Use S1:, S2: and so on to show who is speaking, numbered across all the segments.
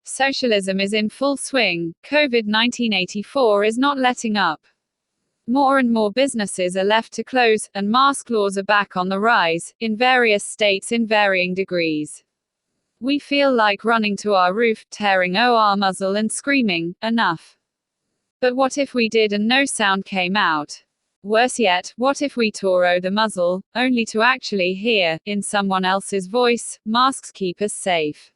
S1: Socialism is in full swing. COVID-19 is not letting up. More and more businesses are left to close, and mask laws are back on the rise, in various states in varying degrees. We feel like running to our roof, tearing our muzzle and screaming, "Enough." But what if we did and no sound came out? Worse yet, what if we tore the muzzle, only to actually hear, in someone else's voice, "Masks keep us safe.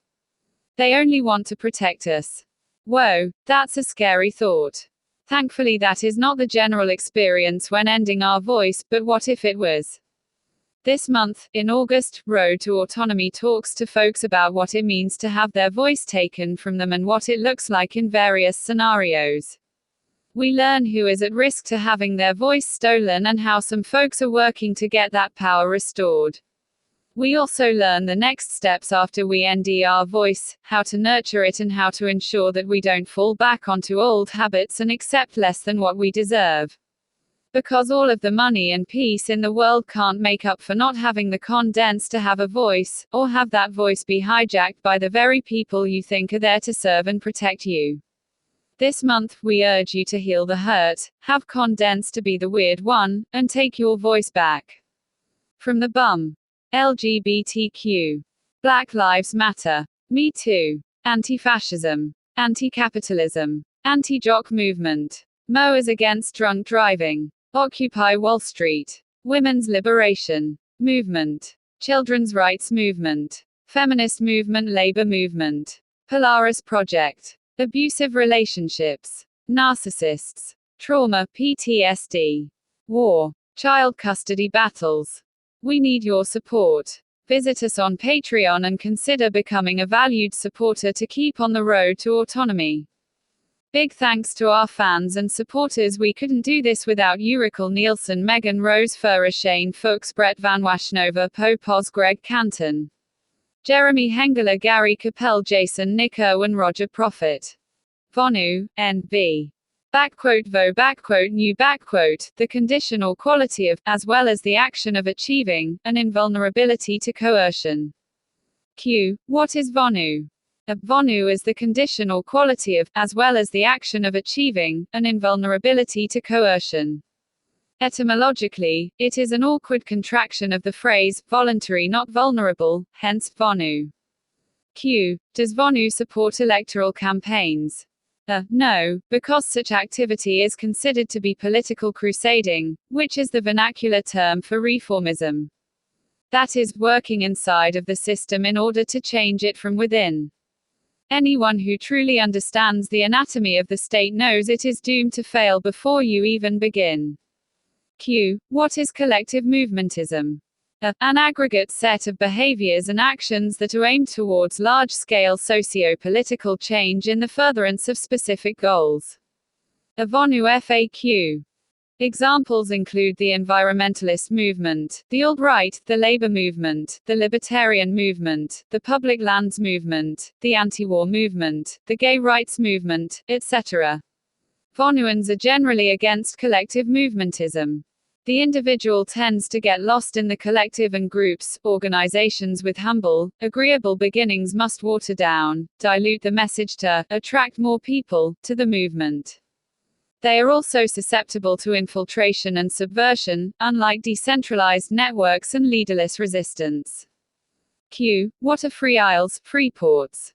S1: They only want to protect us." Whoa, that's a scary thought. Thankfully that is not the general experience when ending our voice, but what if it was? This month, in August, Road to Autonomy talks to folks about what it means to have their voice taken from them and what it looks like in various scenarios. We learn who is at risk to having their voice stolen and how some folks are working to get that power restored. We also learn the next steps after we end our voice, how to nurture it and how to ensure that we don't fall back onto old habits and accept less than what we deserve. Because all of the money and peace in the world can't make up for not having the confidence to have a voice, or have that voice be hijacked by the very people you think are there to serve and protect you. This month, we urge you to heal the hurt, have confidence to be the weird one, and take your voice back. From the bum. LGBTQ. Black Lives Matter. Me Too. Anti-fascism. Anti-capitalism. Anti-jock movement. Mowers against drunk driving. Occupy Wall Street. Women's liberation movement. Children's rights movement. Feminist movement. Labor movement. Polaris Project. Abusive relationships. Narcissists. Trauma, PTSD. War. Child custody battles. We need your support. Visit us on Patreon and consider becoming a valued supporter to keep on the road to autonomy. Big thanks to our fans and supporters. We couldn't do this without you: Rickle Nielsen, Megan Rose, Fura, Shane Fuchs, Brett Van Washnova, Po Pos, Greg Canton, Jeremy Hengeler, Gary Capel, Jason Nick Irwin, Roger Prophet, Vonu, N.B. Vo new the condition or quality of, as well as the action of achieving, an invulnerability to coercion. Q. What is Vonu? Vonu is the condition or quality of, as well as the action of achieving, an invulnerability to coercion. Etymologically, it is an awkward contraction of the phrase, voluntary not vulnerable, hence, Vonu. Q. Does Vonu support electoral campaigns? No, because such activity is considered to be political crusading, which is the vernacular term for reformism. That is, working inside of the system in order to change it from within. Anyone who truly understands the anatomy of the state knows it is doomed to fail before you even begin. Q. What is collective movementism? An aggregate set of behaviors and actions that are aimed towards large-scale socio-political change in the furtherance of specific goals. A Vonu FAQ. Examples include the environmentalist movement, the alt-right, the labor movement, the libertarian movement, the public lands movement, the anti-war movement, the gay rights movement, etc. Vonuans are generally against collective movementism. The individual tends to get lost in the collective, and groups, organizations with humble, agreeable beginnings must water down, dilute the message to attract more people to the movement. They are also susceptible to infiltration and subversion, unlike decentralized networks and leaderless resistance. Q. What are free isles, free ports?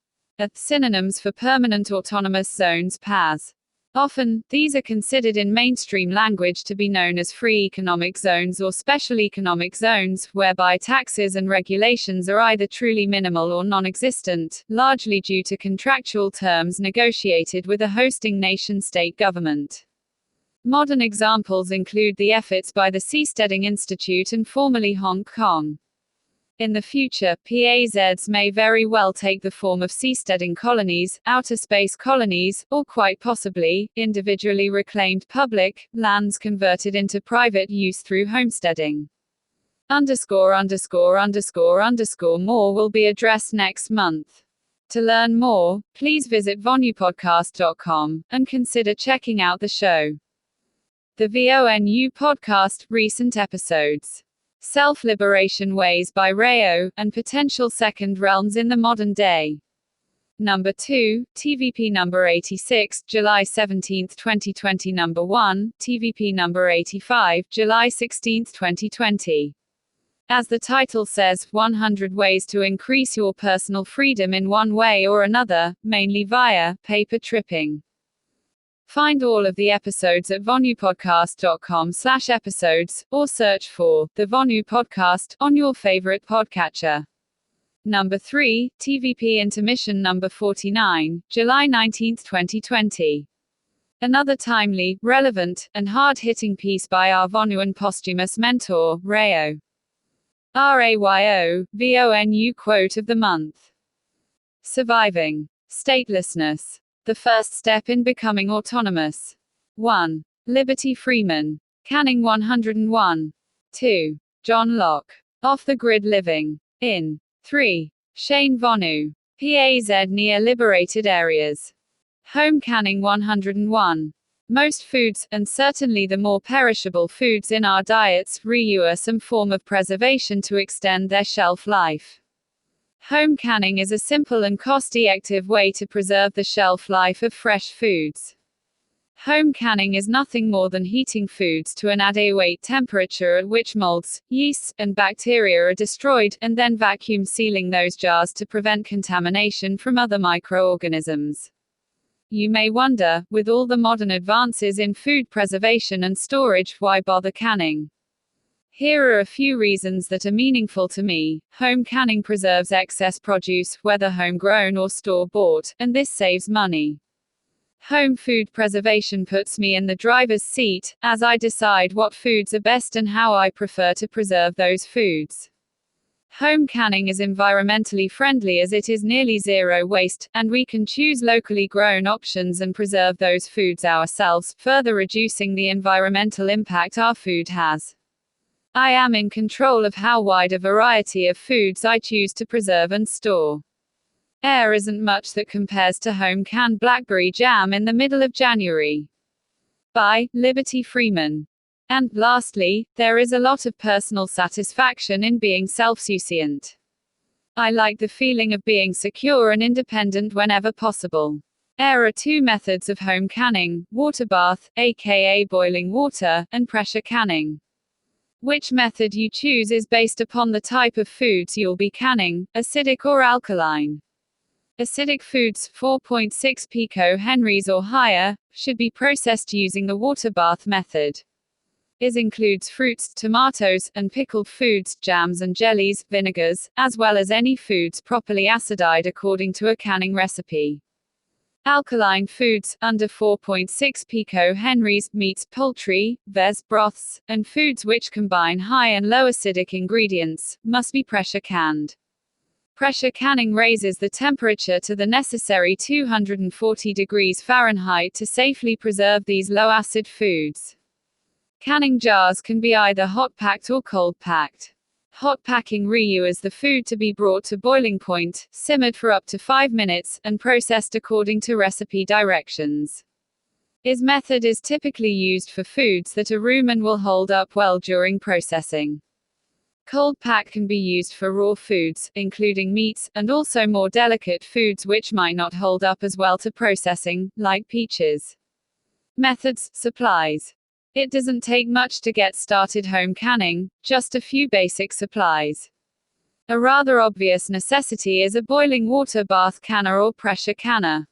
S1: Synonyms for permanent autonomous zones, PAZ. Often, these are considered in mainstream language to be known as free economic zones or special economic zones, whereby taxes and regulations are either truly minimal or non-existent, largely due to contractual terms negotiated with a hosting nation-state government. Modern examples include the efforts by the Seasteading Institute and formerly Hong Kong. In the future, PAZs may very well take the form of seasteading colonies, outer space colonies, or quite possibly, individually reclaimed public lands converted into private use through homesteading. ______ more will be addressed next month. To learn more, please visit vonupodcast.com, and consider checking out the show. The VONU Podcast, recent episodes. Self-Liberation Ways by Rayo, and Potential Second Realms in the Modern Day. Number 2, TVP number 86, July 17, 2020. Number 1, TVP number 85, July 16, 2020. As the title says, 100 ways to increase your personal freedom in one way or another, mainly via paper tripping. Find all of the episodes at vonupodcast.com/episodes, or search for The Vonu Podcast on your favorite podcatcher. Number 3, TVP Intermission number 49, July 19, 2020. Another timely, relevant, and hard-hitting piece by our Vonuan posthumous mentor, Rayo. RAYO, quote of the month. Surviving statelessness. The first step in becoming autonomous. 1. Liberty Freeman. Canning 101. 2. John Locke. Off the Grid Living. In. 3. Shane Vonu. PAZ near liberated areas. Home Canning 101. Most foods, and certainly the more perishable foods in our diets, require some form of preservation to extend their shelf life. Home canning is a simple and cost-effective way to preserve the shelf life of fresh foods. Home canning is nothing more than heating foods to an adequate temperature at which molds, yeasts, and bacteria are destroyed, and then vacuum sealing those jars to prevent contamination from other microorganisms. You may wonder, with all the modern advances in food preservation and storage, why bother canning? Here are a few reasons that are meaningful to me. Home canning preserves excess produce, whether homegrown or store-bought, and this saves money. Home food preservation puts me in the driver's seat, as I decide what foods are best and how I prefer to preserve those foods. Home canning is environmentally friendly as it is nearly zero waste, and we can choose locally grown options and preserve those foods ourselves, further reducing the environmental impact our food has. I am in control of how wide a variety of foods I choose to preserve and store. There isn't much that compares to home canned blackberry jam in the middle of January. By Liberty Freeman. And lastly, there is a lot of personal satisfaction in being self-sufficient. I like the feeling of being secure and independent whenever possible. There are two methods of home canning: water bath, aka boiling water, and pressure canning. Which method you choose is based upon the type of foods you'll be canning, acidic or alkaline. Acidic foods, 4.6 picohenries or higher, should be processed using the water bath method. It includes fruits, tomatoes, and pickled foods, jams and jellies, vinegars, as well as any foods properly acidified according to a canning recipe. Alkaline foods, under 4.6 picohenries, meats, poultry, veg broths, and foods which combine high and low acidic ingredients, must be pressure canned. Pressure canning raises the temperature to the necessary 240 degrees Fahrenheit to safely preserve these low-acid foods. Canning jars can be either hot-packed or cold-packed. Hot packing requires the food to be brought to boiling point, simmered for up to 5 minutes, and processed according to recipe directions. This method is typically used for foods that are room and will hold up well during processing. Cold pack can be used for raw foods, including meats, and also more delicate foods which might not hold up as well to processing, like peaches. Methods, supplies. It doesn't take much to get started home canning, just a few basic supplies. A rather obvious necessity is a boiling water bath canner or pressure canner.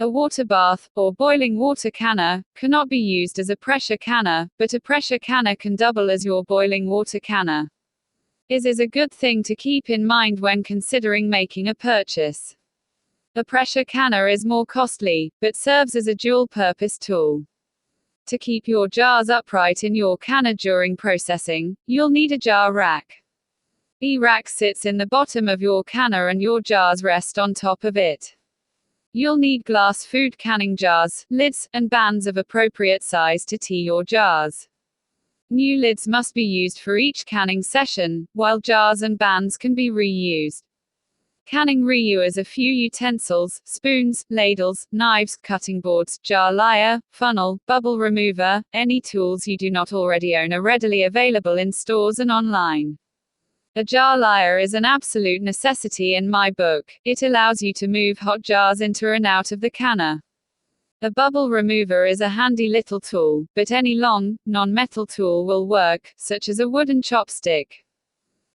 S1: A water bath, or boiling water canner, cannot be used as a pressure canner, but a pressure canner can double as your boiling water canner. This is a good thing to keep in mind when considering making a purchase. A pressure canner is more costly, but serves as a dual-purpose tool. To keep your jars upright in your canner during processing, you'll need a jar rack. The rack sits in the bottom of your canner and your jars rest on top of it. You'll need glass food canning jars, lids, and bands of appropriate size to tea your jars. New lids must be used for each canning session, while jars and bands can be reused. Canning requires a few utensils: spoons, ladles, knives, cutting boards, jar lier, funnel, bubble remover. Any tools you do not already own are readily available in stores and online. A jar lier is an absolute necessity in my book. It allows you to move hot jars into and out of the canner. A bubble remover is a handy little tool, but any long, non-metal tool will work, such as a wooden chopstick.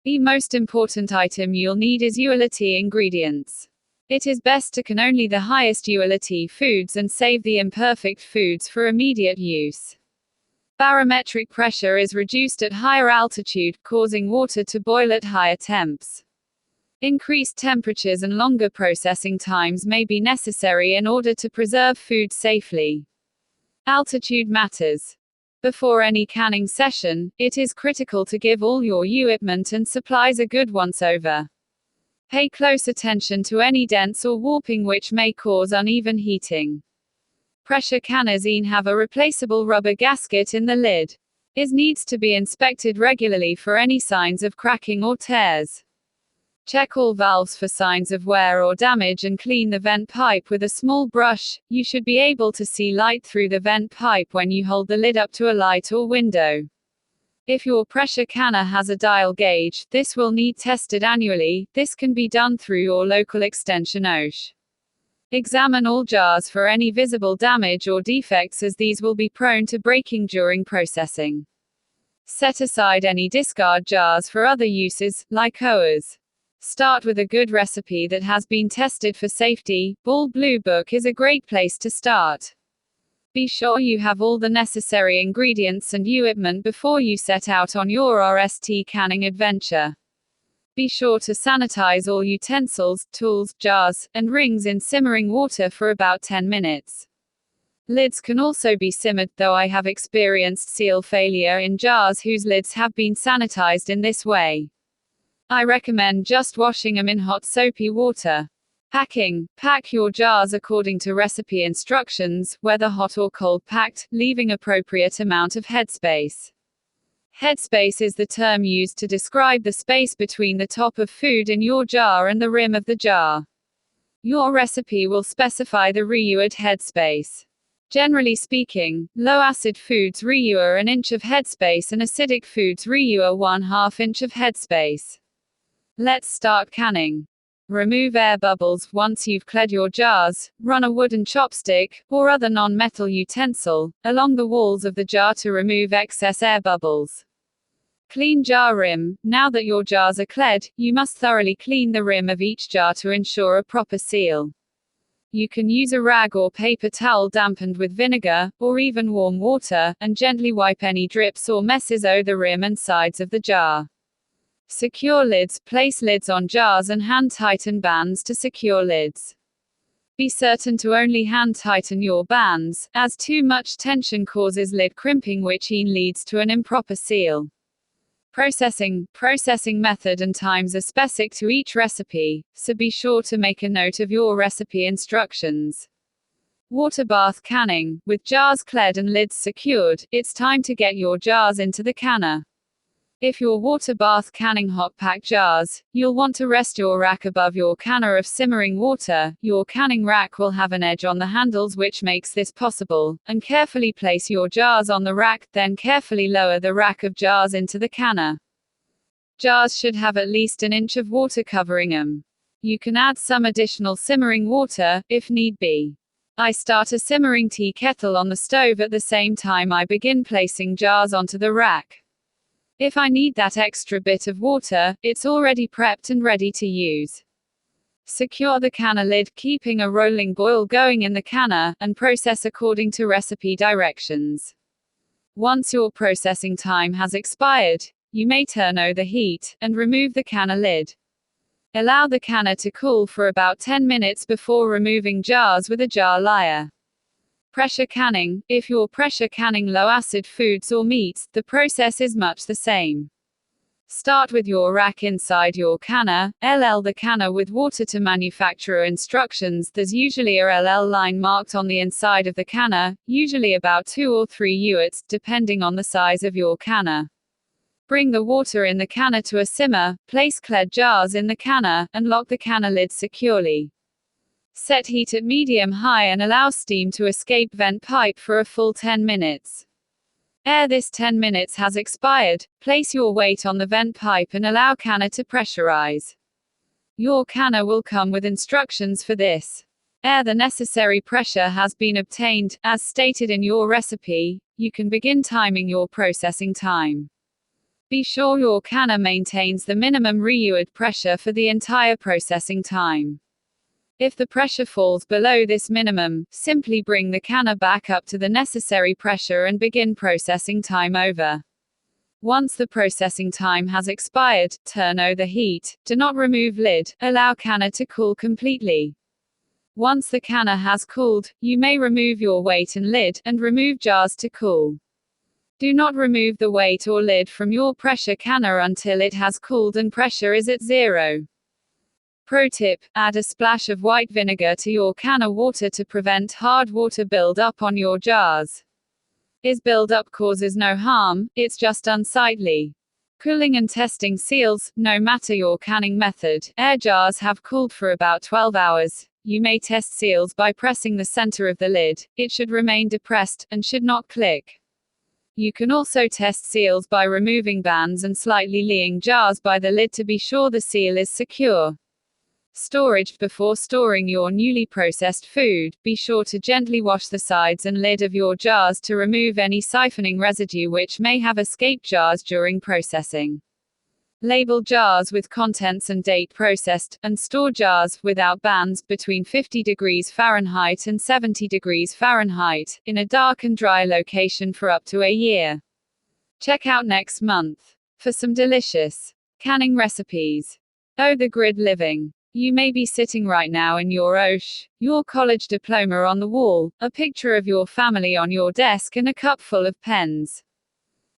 S1: The most important item you'll need is ULT ingredients. It is best to can only the highest ULT foods and save the imperfect foods for immediate use. Barometric pressure is reduced at higher altitude, causing water to boil at higher temps. Increased temperatures and longer processing times may be necessary in order to preserve food safely. Altitude matters. Before any canning session, it is critical to give all your equipment and supplies a good once-over. Pay close attention to any dents or warping which may cause uneven heating. Pressure canners have a replaceable rubber gasket in the lid. It needs to be inspected regularly for any signs of cracking or tears. Check all valves for signs of wear or damage and clean the vent pipe with a small brush. You should be able to see light through the vent pipe when you hold the lid up to a light or window. If your pressure canner has a dial gauge, this will need tested annually. This can be done through your local extension OSH. Examine all jars for any visible damage or defects, as these will be prone to breaking during processing. Set aside any discard jars for other uses, like hoers. Start with a good recipe that has been tested for safety. Ball Blue Book is a great place to start. Be sure you have all the necessary ingredients and equipment before you set out on your RST canning adventure. Be sure to sanitize all utensils, tools, jars, and rings in simmering water for about 10 minutes. Lids can also be simmered, though I have experienced seal failure in jars whose lids have been sanitized in this way. I recommend just washing them in hot soapy water. Packing. Pack your jars according to recipe instructions, whether hot or cold packed, leaving appropriate amount of headspace. Headspace is the term used to describe the space between the top of food in your jar and the rim of the jar. Your recipe will specify the required headspace. Generally speaking, low-acid foods require an inch of headspace and acidic foods require 1/2 inch of headspace. Let's start canning. Remove air bubbles. Once you've cleared your jars, run a wooden chopstick, or other non-metal utensil, along the walls of the jar to remove excess air bubbles. Clean jar rim. Now that your jars are cleared, you must thoroughly clean the rim of each jar to ensure a proper seal. You can use a rag or paper towel dampened with vinegar, or even warm water, and gently wipe any drips or messes over the rim and sides of the jar. Secure lids. Place lids on jars and hand tighten bands to secure lids. Be certain to only hand tighten your bands, as too much tension causes lid crimping, which leads to an improper seal. Processing method and times are specific to each recipe, so be sure to make a note of your recipe instructions. Water bath canning. With jars cleared and lids secured, it's time to get your jars into the canner. If you're water bath canning hot pack jars, you'll want to rest your rack above your canner of simmering water. Your canning rack will have an edge on the handles which makes this possible, and carefully place your jars on the rack, then carefully lower the rack of jars into the canner. Jars should have at least an inch of water covering them. You can add some additional simmering water, if need be. I start a simmering tea kettle on the stove at the same time I begin placing jars onto the rack. If I need that extra bit of water, it's already prepped and ready to use. Secure the canner lid, keeping a rolling boil going in the canner, and process according to recipe directions. Once your processing time has expired, you may turn on the heat, and remove the canner lid. Allow the canner to cool for about 10 minutes before removing jars with a jar lier. Pressure canning. If you're pressure canning low-acid foods or meats, the process is much the same. Start with your rack inside your canner. LL the canner with water to manufacturer instructions. There's usually a LL line marked on the inside of the canner, usually about 2 or 3 units, depending on the size of your canner. Bring the water in the canner to a simmer, place cleared jars in the canner, and lock the canner lid securely. Set heat at medium-high and allow steam to escape vent pipe for a full 10 minutes. Air this 10 minutes has expired. Place your weight on the vent pipe and allow canner to pressurize. Your canner will come with instructions for this. Ere the necessary pressure has been obtained, as stated in your recipe, you can begin timing your processing time. Be sure your canner maintains the minimum reused pressure for the entire processing time. If the pressure falls below this minimum, simply bring the canner back up to the necessary pressure and begin processing time over. Once the processing time has expired, turn over the heat. Do not remove lid, allow canner to cool completely. Once the canner has cooled, you may remove your weight and lid, and remove jars to cool. Do not remove the weight or lid from your pressure canner until it has cooled and pressure is at 0. Pro tip: add a splash of white vinegar to your canner water to prevent hard water build-up on your jars. Is build-up causes no harm, it's just unsightly. Cooling and testing seals: no matter your canning method, air jars have cooled for about 12 hours. You may test seals by pressing the center of the lid. It should remain depressed, and should not click. You can also test seals by removing bands and slightly leaning jars by the lid to be sure the seal is secure. Storage: before storing your newly processed food, be sure to gently wash the sides and lid of your jars to remove any siphoning residue which may have escaped jars during processing. Label jars with contents and date: processed, and store jars, without bands, between 50 degrees Fahrenheit and 70 degrees Fahrenheit, in a dark and dry location for up to a year. Check out next month for some delicious canning recipes. Oh, the grid living. You may be sitting right now in your your college diploma on the wall, a picture of your family on your desk, and a cup full of pens.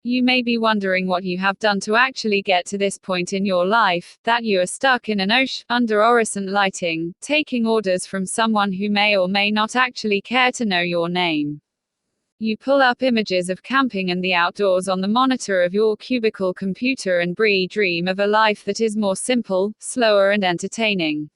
S1: You may be wondering what you have done to actually get to this point in your life, that you are stuck in an under fluorescent lighting, taking orders from someone who may or may not actually care to know your name. You pull up images of camping and the outdoors on the monitor of your cubicle computer and dream of a life that is more simple, slower, and entertaining.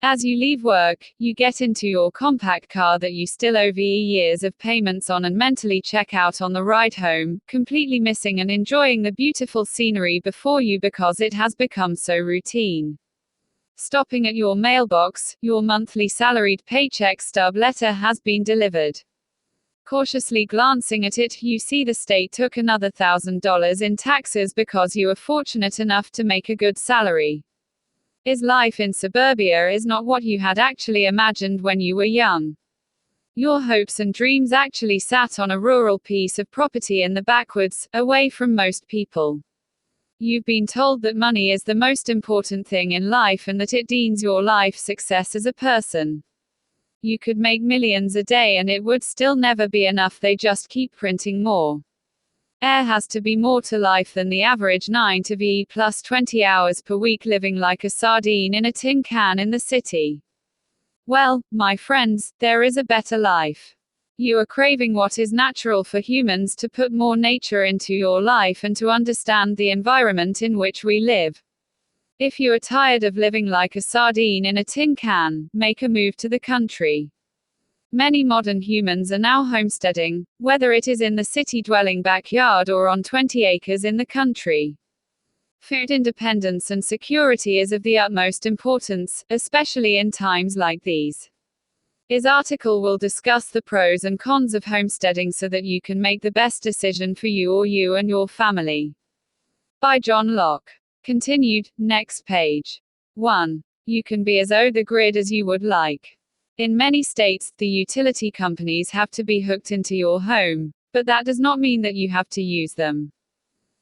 S1: As you leave work, you get into your compact car that you still owe years of payments on and mentally check out on the ride home, completely missing and enjoying the beautiful scenery before you because it has become so routine. Stopping at your mailbox, your monthly salaried paycheck stub letter has been delivered. Cautiously glancing at it, you see the state took another $1,000 in taxes because you were fortunate enough to make a good salary. Is life in suburbia is not what you had actually imagined when you were young. Your hopes and dreams actually sat on a rural piece of property in the backwoods, away from most people. You've been told that money is the most important thing in life and that it deans your life success as a person. You could make millions a day and it would still never be enough, they just keep printing more. There has to be more to life than the average 9 to 5 plus 20 hours per week living like a sardine in a tin can in the city. Well, my friends, there is a better life. You are craving what is natural for humans, to put more nature into your life and to understand the environment in which we live. If you are tired of living like a sardine in a tin can, make a move to the country. Many modern humans are now homesteading, whether it is in the city-dwelling backyard or on 20 acres in the country. Food independence and security is of the utmost importance, especially in times like these. This article will discuss the pros and cons of homesteading so that you can make the best decision for you or you and your family. By John Locke. Continued, next page. 1. You can be as off the grid as you would like. In many states, the utility companies have to be hooked into your home, but that does not mean that you have to use them.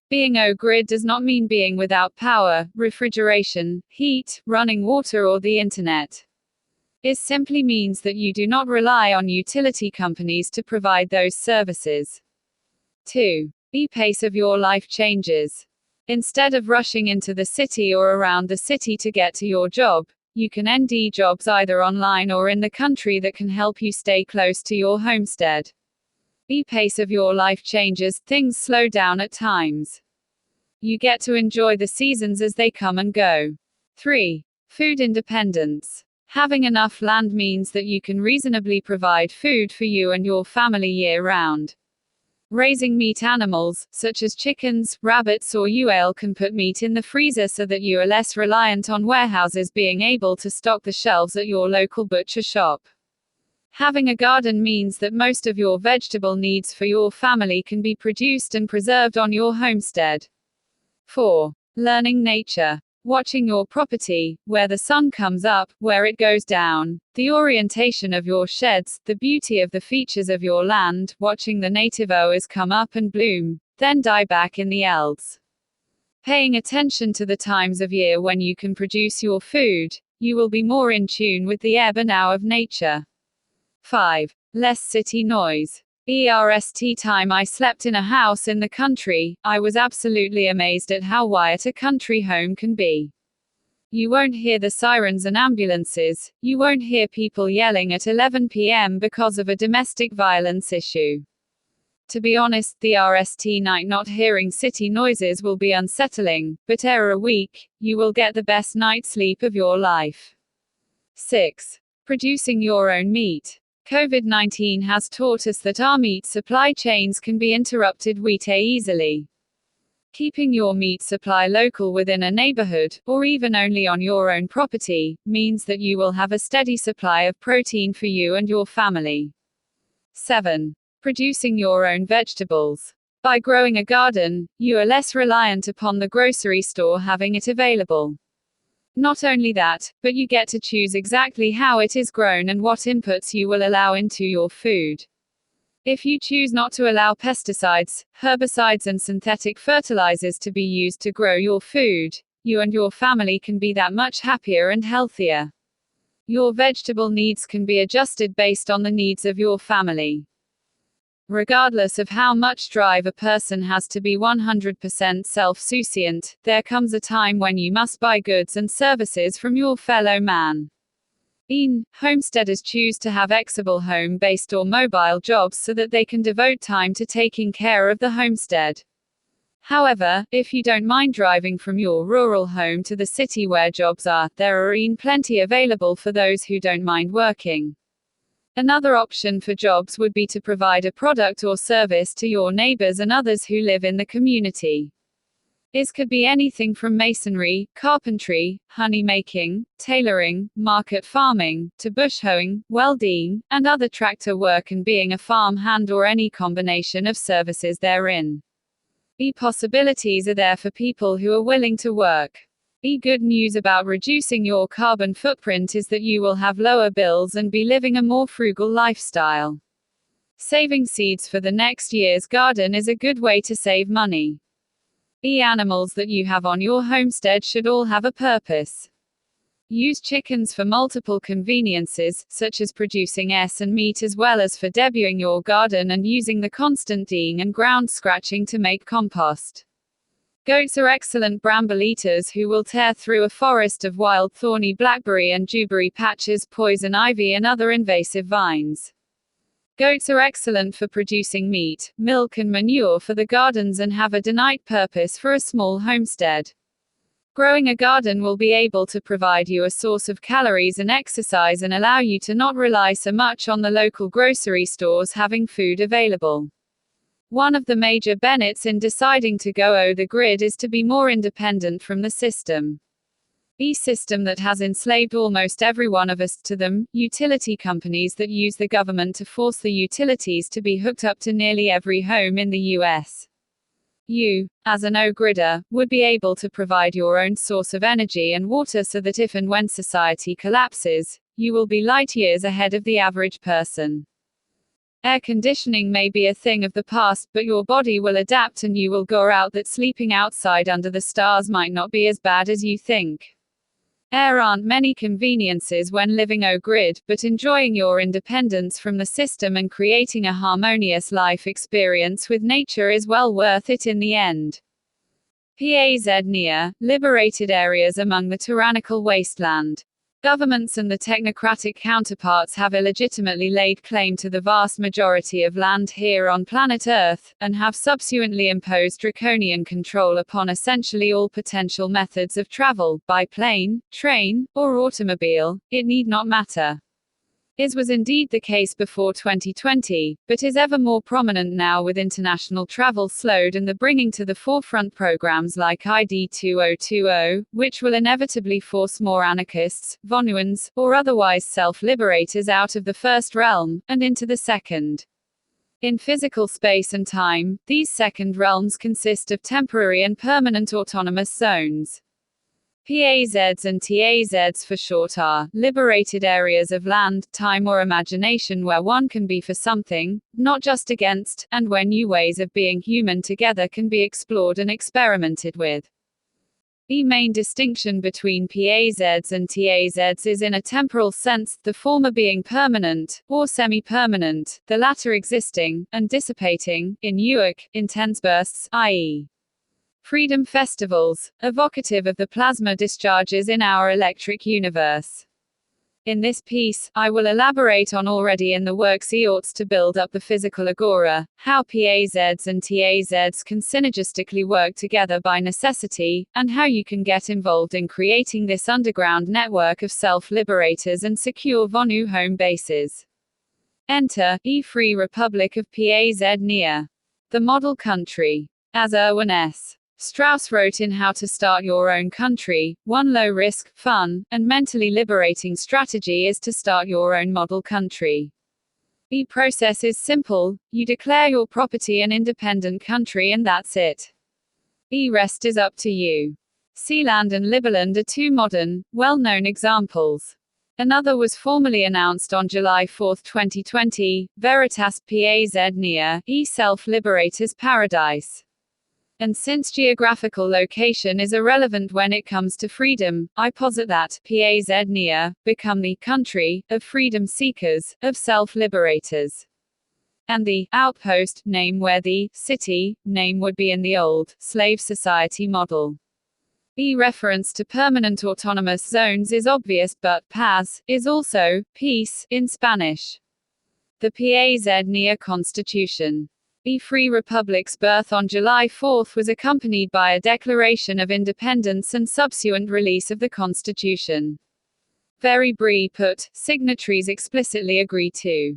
S1: Being off-grid does not mean being without power, refrigeration, heat, running water or the internet. It simply means that you do not rely on utility companies to provide those services. 2. The pace of your life changes. Instead of rushing into the city or around the city to get to your job, you can find jobs either online or in the country that can help you stay close to your homestead. The pace of your life changes, things slow down at times. You get to enjoy the seasons as they come and go. 3. Food independence. Having enough land means that you can reasonably provide food for you and your family year-round. Raising meat animals, such as chickens, rabbits or UL, can put meat in the freezer so that you are less reliant on warehouses being able to stock the shelves at your local butcher shop. Having a garden means that most of your vegetable needs for your family can be produced and preserved on your homestead. 4. Learning nature. Watching your property, where the sun comes up, where it goes down, the orientation of your sheds, the beauty of the features of your land, watching the native oas come up and bloom, then die back in the elds. Paying attention to the times of year when you can produce your food, you will be more in tune with the ebb and flow of nature. 5. Less city noise. ERST time I slept in a house in the country. I was absolutely amazed at how quiet a country home can be. You won't hear the sirens and ambulances, you won't hear people yelling at 11 p.m. because of a domestic violence issue. To be honest, the RST night not hearing city noises will be unsettling, but ere a week, you will get the best night's sleep of your life. 6. Producing your own meat. COVID-19 has taught us that our meat supply chains can be interrupted easily. Keeping your meat supply local within a neighborhood, or even only on your own property, means that you will have a steady supply of protein for you and your family. 7. Producing your own vegetables. By growing a garden, you are less reliant upon the grocery store having it available. Not only that, but you get to choose exactly how it is grown and what inputs you will allow into your food. If you choose not to allow pesticides, herbicides and synthetic fertilizers to be used to grow your food, you and your family can be that much happier and healthier. Your vegetable needs can be adjusted based on the needs of your family. Regardless of how much drive a person has to be 100% self-sufficient, there comes a time when you must buy goods and services from your fellow man. Homesteaders choose to have flexible home-based or mobile jobs so that they can devote time to taking care of the homestead. However, if you don't mind driving from your rural home to the city where jobs are, there are plenty available for those who don't mind working. Another option for jobs would be to provide a product or service to your neighbors and others who live in the community. This could be anything from masonry, carpentry, honey making, tailoring, market farming, to bush hoeing, welding, and other tractor work and being a farm hand or any combination of services therein. The possibilities are there for people who are willing to work. The good news about reducing your carbon footprint is that you will have lower bills and be living a more frugal lifestyle. Saving seeds for the next year's garden is a good way to save money. The animals that you have on your homestead should all have a purpose. Use chickens for multiple conveniences, such as producing and meat, as well as for debuting your garden and using the constant digging and ground scratching to make compost. Goats are excellent bramble eaters who will tear through a forest of wild thorny blackberry and dewberry patches, poison ivy and other invasive vines. Goats are excellent for producing meat, milk and manure for the gardens and have a denied purpose for a small homestead. Growing a garden will be able to provide you a source of calories and exercise and allow you to not rely so much on the local grocery stores having food available. One of the major benefits in deciding to go off the grid is to be more independent from the system. The system that has enslaved almost every one of us to them, utility companies that use the government to force the utilities to be hooked up to nearly every home in the US. You, as an off-gridder, would be able to provide your own source of energy and water so that if and when society collapses, you will be light years ahead of the average person. Air conditioning may be a thing of the past, but your body will adapt and you will go out that sleeping outside under the stars might not be as bad as you think. There aren't many conveniences when living off-grid, but enjoying your independence from the system and creating a harmonious life experience with nature is well worth it in the end. PAZ liberated areas among the tyrannical wasteland. Governments and the technocratic counterparts have illegitimately laid claim to the vast majority of land here on planet Earth, and have subsequently imposed draconian control upon essentially all potential methods of travel, by plane, train, or automobile, it need not matter. Is was indeed the case before 2020, but is ever more prominent now with international travel slowed and the bringing to the forefront programs like ID 2020, which will inevitably force more anarchists, Vonuans, or otherwise self-liberators out of the first realm, and into the second. In physical space and time, these second realms consist of temporary and permanent autonomous zones. PAZs and TAZs for short are liberated areas of land, time or imagination where one can be for something, not just against, and where new ways of being human together can be explored and experimented with. The main distinction between PAZs and TAZs is in a temporal sense, the former being permanent, or semi-permanent, the latter existing, and dissipating, in intense bursts, i.e. freedom festivals, evocative of the plasma discharges in our electric universe. In this piece, I will elaborate on already in the works oughts to build up the physical agora, how PAZs and TAZs can synergistically work together by necessity, and how you can get involved in creating this underground network of self-liberators and secure Vonu home bases. Enter, Free Republic of PAZ. The model country. As Erwin S. Strauss wrote in How to Start Your Own Country, one low-risk, fun, and mentally liberating strategy is to start your own model country. The process is simple, you declare your property an independent country and that's it. The rest is up to you. Sealand and Liberland are two modern, well-known examples. Another was formally announced on July 4, 2020, Veritas PAZ Self-Liberator's Paradise. And since geographical location is irrelevant when it comes to freedom, I posit that PAZ become the country of freedom seekers, of self-liberators. And the outpost name where the city name would be in the old slave society model. The reference to permanent autonomous zones is obvious, but paz is also peace in Spanish. The PAZ Constitution. The Free Republic's birth on July 4 was accompanied by a declaration of independence and subsequent release of the Constitution. Very briefly put, signatories explicitly agree to.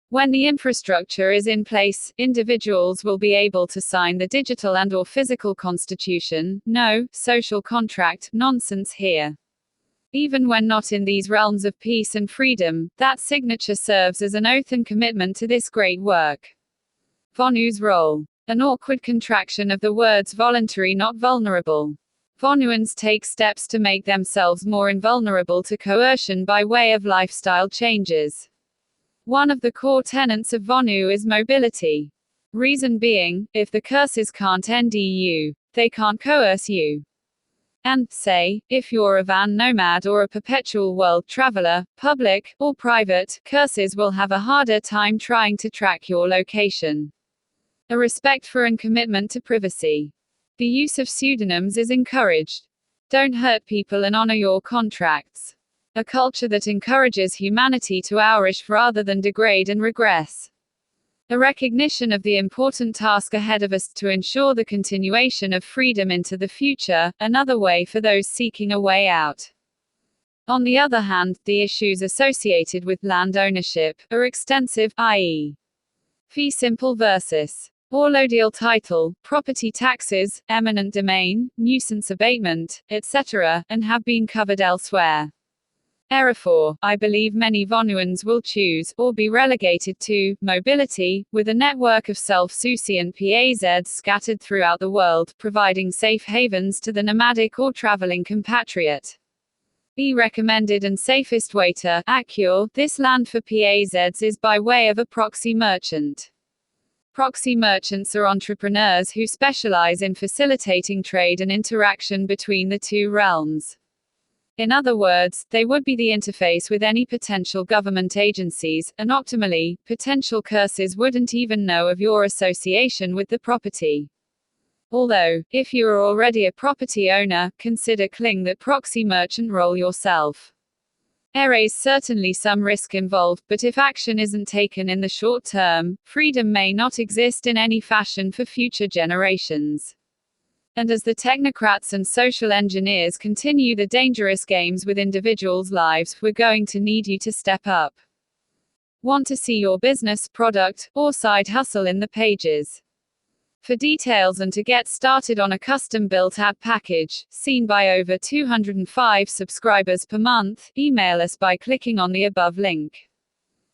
S1: When the infrastructure is in place, individuals will be able to sign the digital and/or physical constitution. No social contract nonsense here. Even when not in these realms of peace and freedom, that signature serves as an oath and commitment to this great work. Vonu's role. An awkward contraction of the words voluntary not vulnerable. Vonuans take steps to make themselves more invulnerable to coercion by way of lifestyle changes. One of the core tenets of Vonu is mobility. Reason being, if the curses can't end you, they can't coerce you. And, say, if you're a van nomad or a perpetual world traveler, public, or private, curses will have a harder time trying to track your location. A respect for and commitment to privacy. The use of pseudonyms is encouraged. Don't hurt people and honor your contracts. A culture that encourages humanity to flourish rather than degrade and regress. A recognition of the important task ahead of us to ensure the continuation of freedom into the future, another way for those seeking a way out. On the other hand, the issues associated with land ownership are extensive, i.e. fee simple versus allodial title, property taxes, eminent domain, nuisance abatement, etc., and have been covered elsewhere. Therefore, I believe many Vonuans will choose, or be relegated to, mobility, with a network of self-sufficient PAZs scattered throughout the world, providing safe havens to the nomadic or traveling compatriot. The recommended and safest way to acquire this land for PAZs is by way of a proxy merchant. Proxy merchants are entrepreneurs who specialize in facilitating trade and interaction between the two realms. In other words, they would be the interface with any potential government agencies, and optimally, potential curses wouldn't even know of your association with the property. Although, if you are already a property owner, consider cling that proxy merchant role yourself. There is certainly some risk involved, but if action isn't taken in the short term, freedom may not exist in any fashion for future generations. And as the technocrats and social engineers continue the dangerous games with individuals' lives, we're going to need you to step up. Want to see your business, product, or side hustle in the pages? For details and to get started on a custom-built ad package, seen by over 205 subscribers per month, email us by clicking on the above link.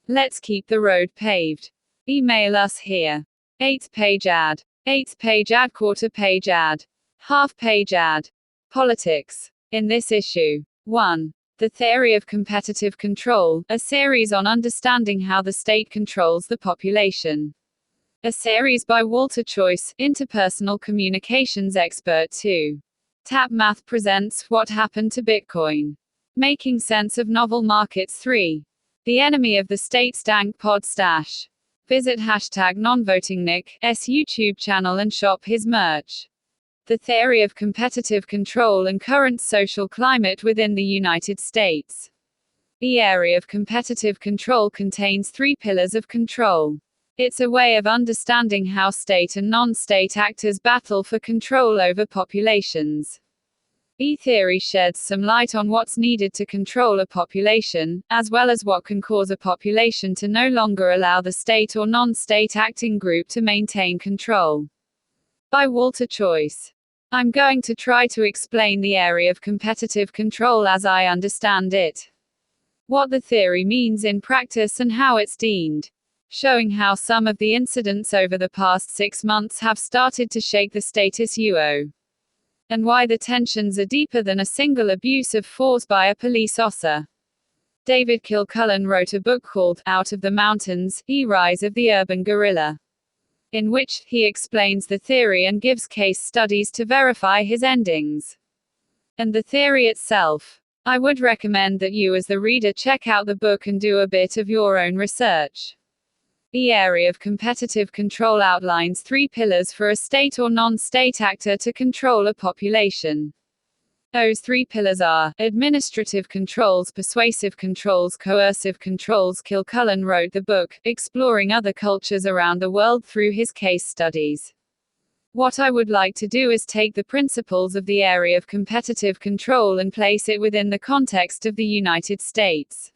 S1: Let's keep the road paved. Email us here. 8th page ad. 8th page ad. Quarter page ad. Half page ad. Politics. In this issue. 1. The Theory of Competitive Control, a series on understanding how the state controls the population. A series by Walter Choice, interpersonal communications expert. 2. Tap Math presents What Happened to Bitcoin. Making Sense of Novel Markets. 3. The Enemy of the State. Stank Pod Stash. Visit #nonvotingnick's YouTube channel and shop his merch. The Theory of Competitive Control and Current Social Climate within the United States. The area of competitive control contains 3 pillars of control. It's a way of understanding how state and non-state actors battle for control over populations. E-theory sheds some light on what's needed to control a population, as well as what can cause a population to no longer allow the state or non-state acting group to maintain control. By Walter Choice. I'm going to try to explain the area of competitive control as I understand it. What the theory means in practice and how it's deemed. Showing how some of the incidents over the past 6 months have started to shake the status quo. And why the tensions are deeper than a single abuse of force by a police officer. David Kilcullen wrote a book called Out of the Mountains: The Rise of the Urban Guerrilla, in which he explains the theory and gives case studies to verify his endings. And the theory itself. I would recommend that you as the reader check out the book and do a bit of your own research. The area of competitive control outlines 3 pillars for a state or non-state actor to control a population. Those 3 pillars are administrative controls, persuasive controls, coercive controls. Kilcullen wrote the book, exploring other cultures around the world through his case studies. What I would like to do is take the principles of the area of competitive control and place it within the context of the United States.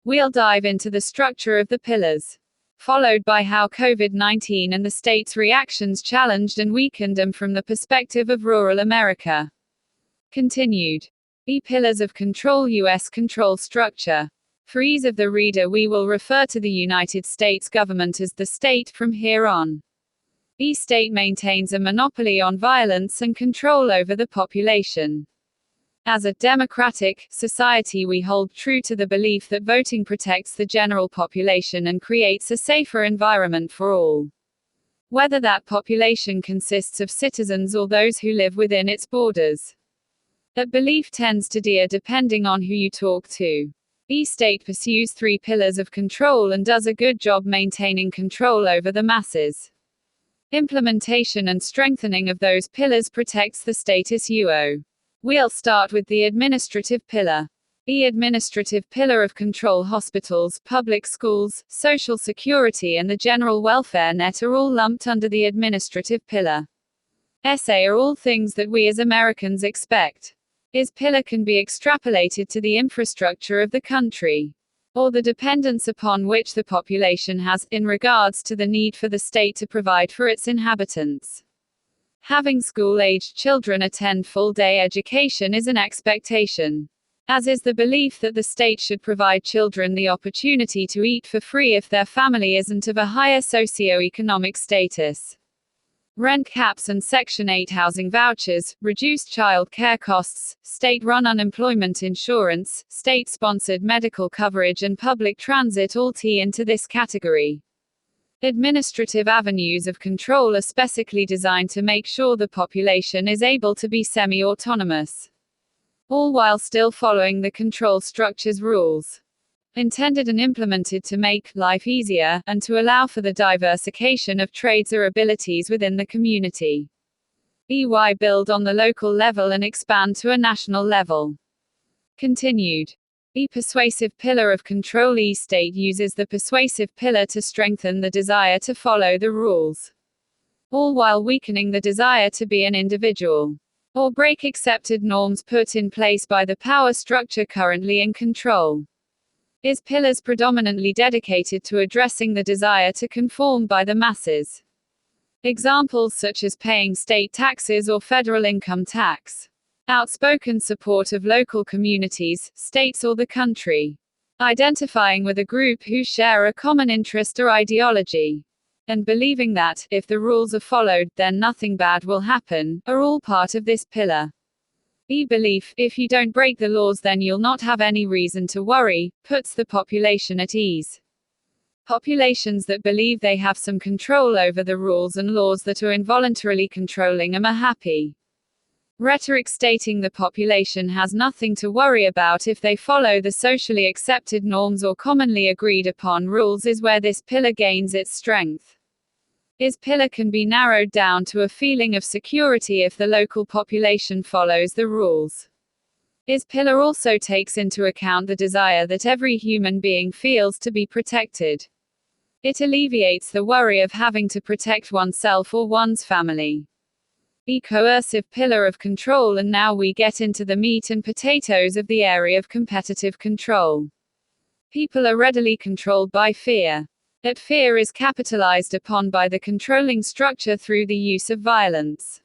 S1: We'll dive into the structure of the pillars, followed by how COVID-19 and the state's reactions challenged and weakened them from the perspective of rural America. Continued. The pillars of control. U.S. control structure. For ease of the reader, we will refer to the United States government as the state from here on. The state maintains a monopoly on violence and control over the population. As a democratic society, we hold true to the belief that voting protects the general population and creates a safer environment for all, whether that population consists of citizens or those who live within its borders. That belief tends to differ depending on who you talk to. The state pursues 3 pillars of control and does a good job maintaining control over the masses. Implementation and strengthening of those pillars protects the status quo. We'll start with the administrative pillar. The administrative pillar of control. Hospitals, public schools, social security and the general welfare net are all lumped under the administrative pillar. SA are all things that we as Americans expect. This pillar can be extrapolated to the infrastructure of the country, or the dependence upon which the population has, in regards to the need for the state to provide for its inhabitants. Having school-aged children attend full-day education is an expectation, as is the belief that the state should provide children the opportunity to eat for free if their family isn't of a higher socio-economic status. Rent caps and Section 8 housing vouchers, reduced child care costs, state-run unemployment insurance, state-sponsored medical coverage and public transit all tie into this category. Administrative avenues of control are specifically designed to make sure the population is able to be semi-autonomous, all while still following the control structure's rules. Intended and implemented to make life easier, and to allow for the diversification of trades or abilities within the community. EY build on the local level and expand to a national level. Continued. The persuasive pillar of control. E-state uses the persuasive pillar to strengthen the desire to follow the rules, all while weakening the desire to be an individual, or break accepted norms put in place by the power structure currently in control. Is pillars predominantly dedicated to addressing the desire to conform by the masses? Examples such as paying state taxes or federal income tax. Outspoken support of local communities, states or the country. Identifying with a group who share a common interest or ideology. And believing that, if the rules are followed, then nothing bad will happen, are all part of this pillar. Belief, if you don't break the laws then you'll not have any reason to worry, puts the population at ease. Populations that believe they have some control over the rules and laws that are involuntarily controlling them are happy. Rhetoric stating the population has nothing to worry about if they follow the socially accepted norms or commonly agreed upon rules is where this pillar gains its strength. This pillar can be narrowed down to a feeling of security if the local population follows the rules. This pillar also takes into account the desire that every human being feels to be protected. It alleviates the worry of having to protect oneself or one's family. The coercive pillar of control. And now we get into the meat and potatoes of the area of competitive control. People are readily controlled by fear. That fear is capitalized upon by the controlling structure through the use of violence.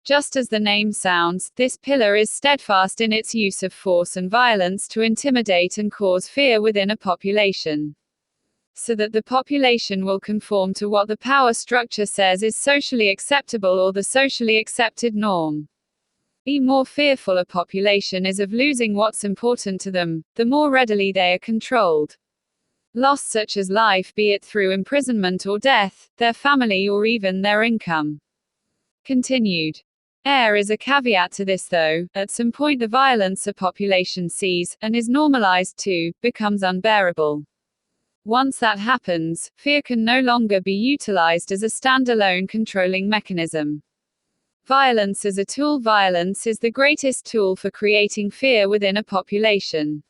S1: Just as the name sounds, this pillar is steadfast in its use of force and violence to intimidate and cause fear within a population. So that the population will conform to what the power structure says is socially acceptable or the socially accepted norm. The more fearful a population is of losing what's important to them, the more readily they are controlled. Loss such as life, be it through imprisonment or death, their family or even their income. Continued. There is a caveat to this though, at some point the violence a population sees, and is normalized to, becomes unbearable. Once that happens, fear can no longer be utilized as a standalone controlling mechanism. Violence as a tool. Violence is the greatest tool for creating fear within a population.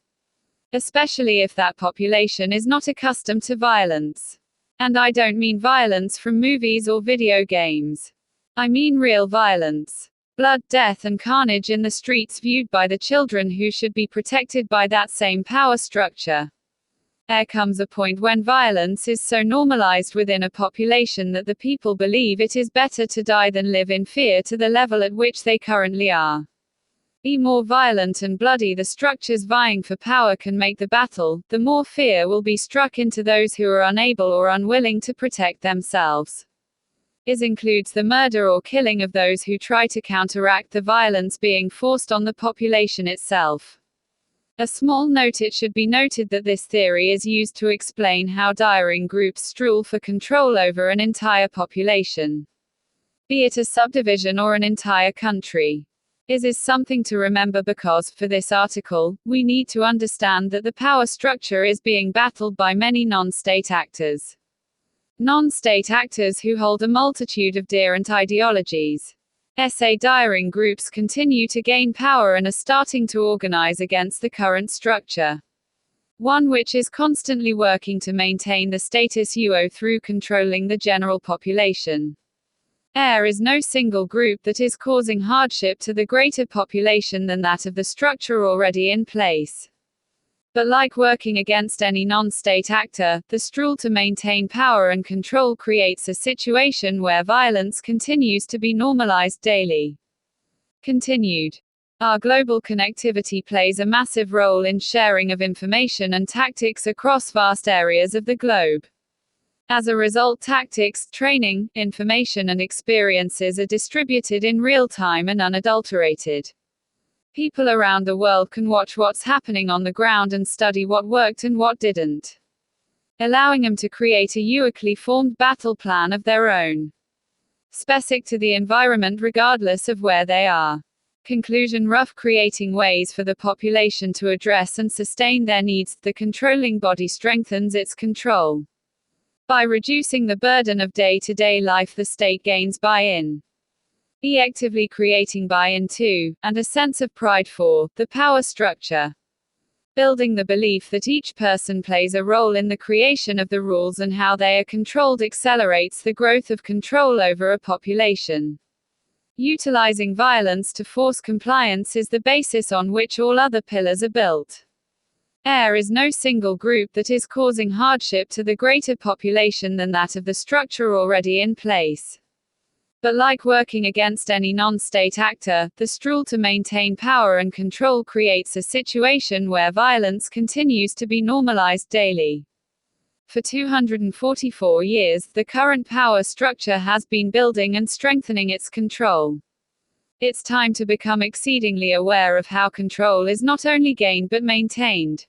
S1: Especially if that population is not accustomed to violence. And I don't mean violence from movies or video games. I mean real violence. Blood, death and carnage in the streets viewed by the children who should be protected by that same power structure. There comes a point when violence is so normalized within a population that the people believe it is better to die than live in fear to the level at which they currently are. The more violent and bloody the structures vying for power can make the battle, the more fear will be struck into those who are unable or unwilling to protect themselves. This includes the murder or killing of those who try to counteract the violence being forced on the population itself. A small note: it should be noted that this theory is used to explain how daring groups struggle for control over an entire population. Be it a subdivision or an entire country. This is something to remember because, for this article, we need to understand that the power structure is being battled by many non-state actors. Non-state actors who hold a multitude of different ideologies. Daring groups continue to gain power and are starting to organize against the current structure. One which is constantly working to maintain the status quo through controlling the general population. There is no single group that is causing hardship to the greater population than that of the structure already in place. But like working against any non-state actor, the struggle to maintain power and control creates a situation where violence continues to be normalized daily. Continued. Our global connectivity plays a massive role in sharing of information and tactics across vast areas of the globe. As a result, tactics, training, information and experiences are distributed in real time and unadulterated. People around the world can watch what's happening on the ground and study what worked and what didn't, allowing them to create a uniquely formed battle plan of their own, specific to the environment regardless of where they are. Conclusion: rough creating ways for the population to address and sustain their needs. The controlling body strengthens its control. By reducing the burden of day-to-day life, the state gains buy-in. Actively creating buy-in to, and a sense of pride for, the power structure. Building the belief that each person plays a role in the creation of the rules and how they are controlled accelerates the growth of control over a population. Utilizing violence to force compliance is the basis on which all other pillars are built. There is no single group that is causing hardship to the greater population than that of the structure already in place. But like working against any non-state actor, the struggle to maintain power and control creates a situation where violence continues to be normalized daily. For 244 years, the current power structure has been building and strengthening its control. It's time to become exceedingly aware of how control is not only gained but maintained.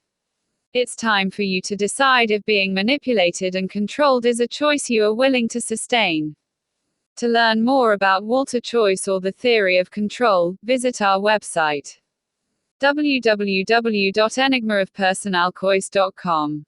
S1: It's time for you to decide if being manipulated and controlled is a choice you are willing to sustain. To learn more about Walter Choice or the theory of control, visit our website www.enigmaofpersonalchoice.com.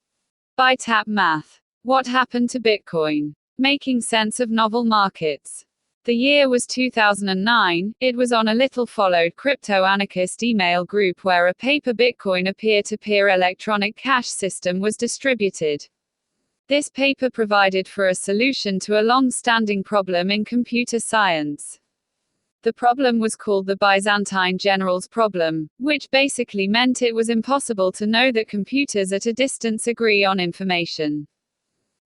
S1: By Tap Math. What happened to Bitcoin? Making sense of novel markets. The year was 2009. It was on a little followed crypto-anarchist email group where a paper Bitcoin, a peer-to-peer electronic cash system, was distributed. This paper provided for a solution to a long-standing problem in computer science. The problem was called the Byzantine generals problem, which basically meant it was impossible to know that computers at a distance agree on information.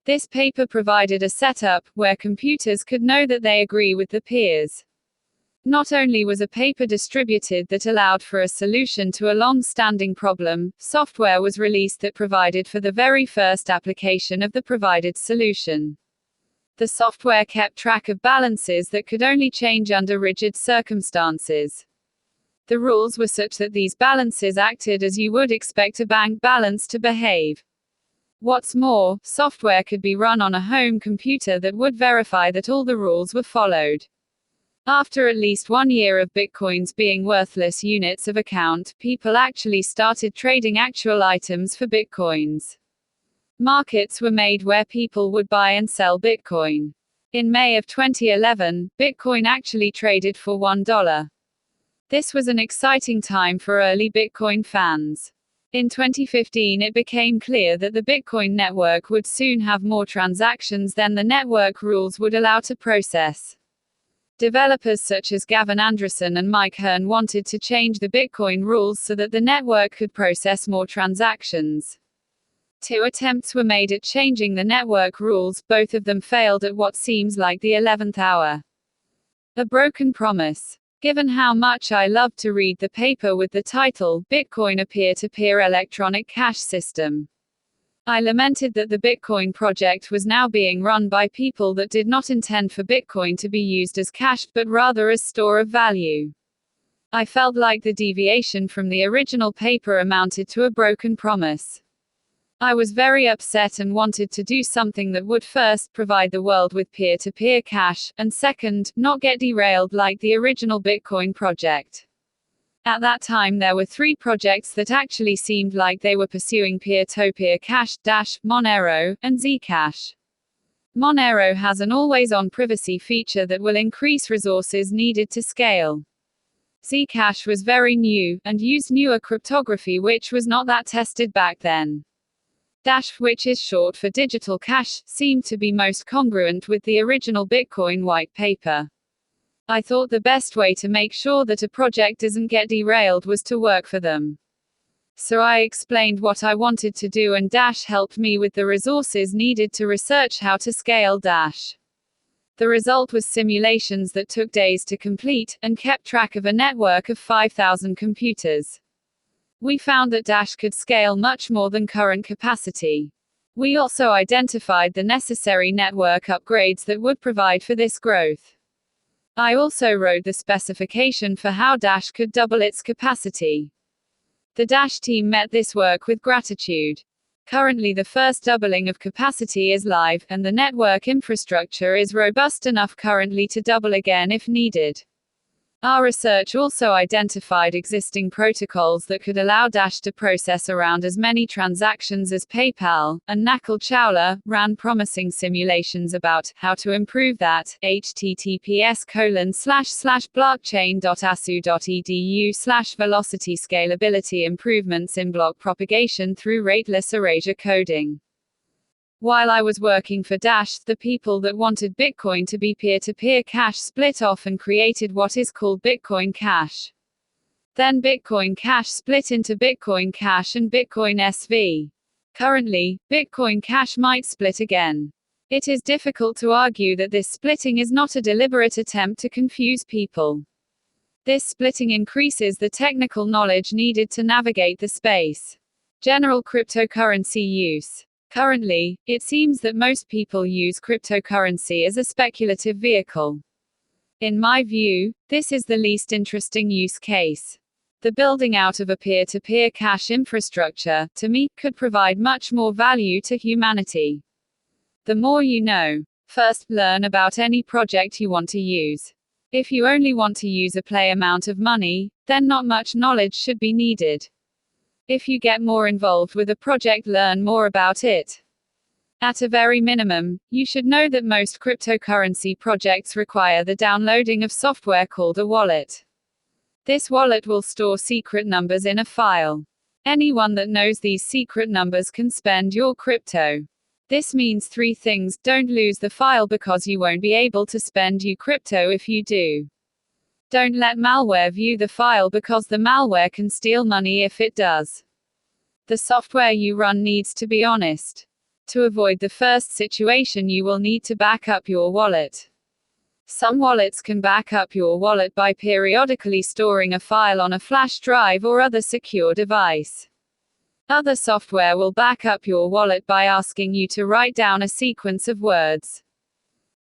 S1: This paper provided a setup where computers could know that they agree with the peers. Not only was a paper distributed that allowed for a solution to a long-standing problem, software was released that provided for the very first application of the provided solution. The software kept track of balances that could only change under rigid circumstances. The rules were such that these balances acted as you would expect a bank balance to behave. What's more, software could be run on a home computer that would verify that all the rules were followed. After at least 1 year of Bitcoins being worthless units of account, people actually started trading actual items for Bitcoins. Markets were made where people would buy and sell Bitcoin. In May of 2011, Bitcoin actually traded for $1. This was an exciting time for early Bitcoin fans. In 2015, it became clear that the Bitcoin network would soon have more transactions than the network rules would allow to process. Developers such as Gavin Andresen and Mike Hearn wanted to change the Bitcoin rules so that the network could process more transactions. 2 attempts were made at changing the network rules, both of them failed at what seems like the 11th hour. A broken promise. Given how much I loved to read the paper with the title, Bitcoin, a peer-to-peer electronic cash system, I lamented that the Bitcoin project was now being run by people that did not intend for Bitcoin to be used as cash, but rather as store of value. I felt like the deviation from the original paper amounted to a broken promise. I was very upset and wanted to do something that would first provide the world with peer-to-peer cash, and second, not get derailed like the original Bitcoin project. At that time there were 3 projects that actually seemed like they were pursuing peer-to-peer cash: Dash, Monero, and Zcash. Monero has an always-on privacy feature that will increase resources needed to scale. Zcash was very new, and used newer cryptography which was not that tested back then. Dash, which is short for digital cash, seemed to be most congruent with the original Bitcoin white paper. I thought the best way to make sure that a project doesn't get derailed was to work for them. So I explained what I wanted to do, and Dash helped me with the resources needed to research how to scale Dash. The result was simulations that took days to complete, and kept track of a network of 5,000 computers. We found that Dash could scale much more than current capacity. We also identified the necessary network upgrades that would provide for this growth. I also wrote the specification for how Dash could double its capacity. The Dash team met this work with gratitude. Currently the first doubling of capacity is live, and the network infrastructure is robust enough currently to double again if needed. Our research also identified existing protocols that could allow Dash to process around as many transactions as PayPal, and Nakul Chawla ran promising simulations about how to improve that. https://blockchain.asu.edu/velocity scalability improvements in block propagation through rateless erasure coding. While I was working for Dash, the people that wanted Bitcoin to be peer-to-peer cash split off and created what is called Bitcoin Cash. Then Bitcoin Cash split into Bitcoin Cash and Bitcoin SV. Currently, Bitcoin Cash might split again. It is difficult to argue that this splitting is not a deliberate attempt to confuse people. This splitting increases the technical knowledge needed to navigate the space. General cryptocurrency use. Currently, it seems that most people use cryptocurrency as a speculative vehicle. In my view, this is the least interesting use case. The building out of a peer-to-peer cash infrastructure, to me, could provide much more value to humanity. The more you know. First, learn about any project you want to use. If you only want to use a play amount of money, then not much knowledge should be needed. If you get more involved with a project, learn more about it. At a very minimum, you should know that most cryptocurrency projects require the downloading of software called a wallet. This wallet will store secret numbers in a file. Anyone that knows these secret numbers can spend your crypto. This means three things: don't lose the file because you won't be able to spend your crypto if you do. Don't let malware view the file because the malware can steal money if it does. The software you run needs to be honest. To avoid the first situation, you will need to back up your wallet. Some wallets can back up your wallet by periodically storing a file on a flash drive or other secure device. Other software will back up your wallet by asking you to write down a sequence of words.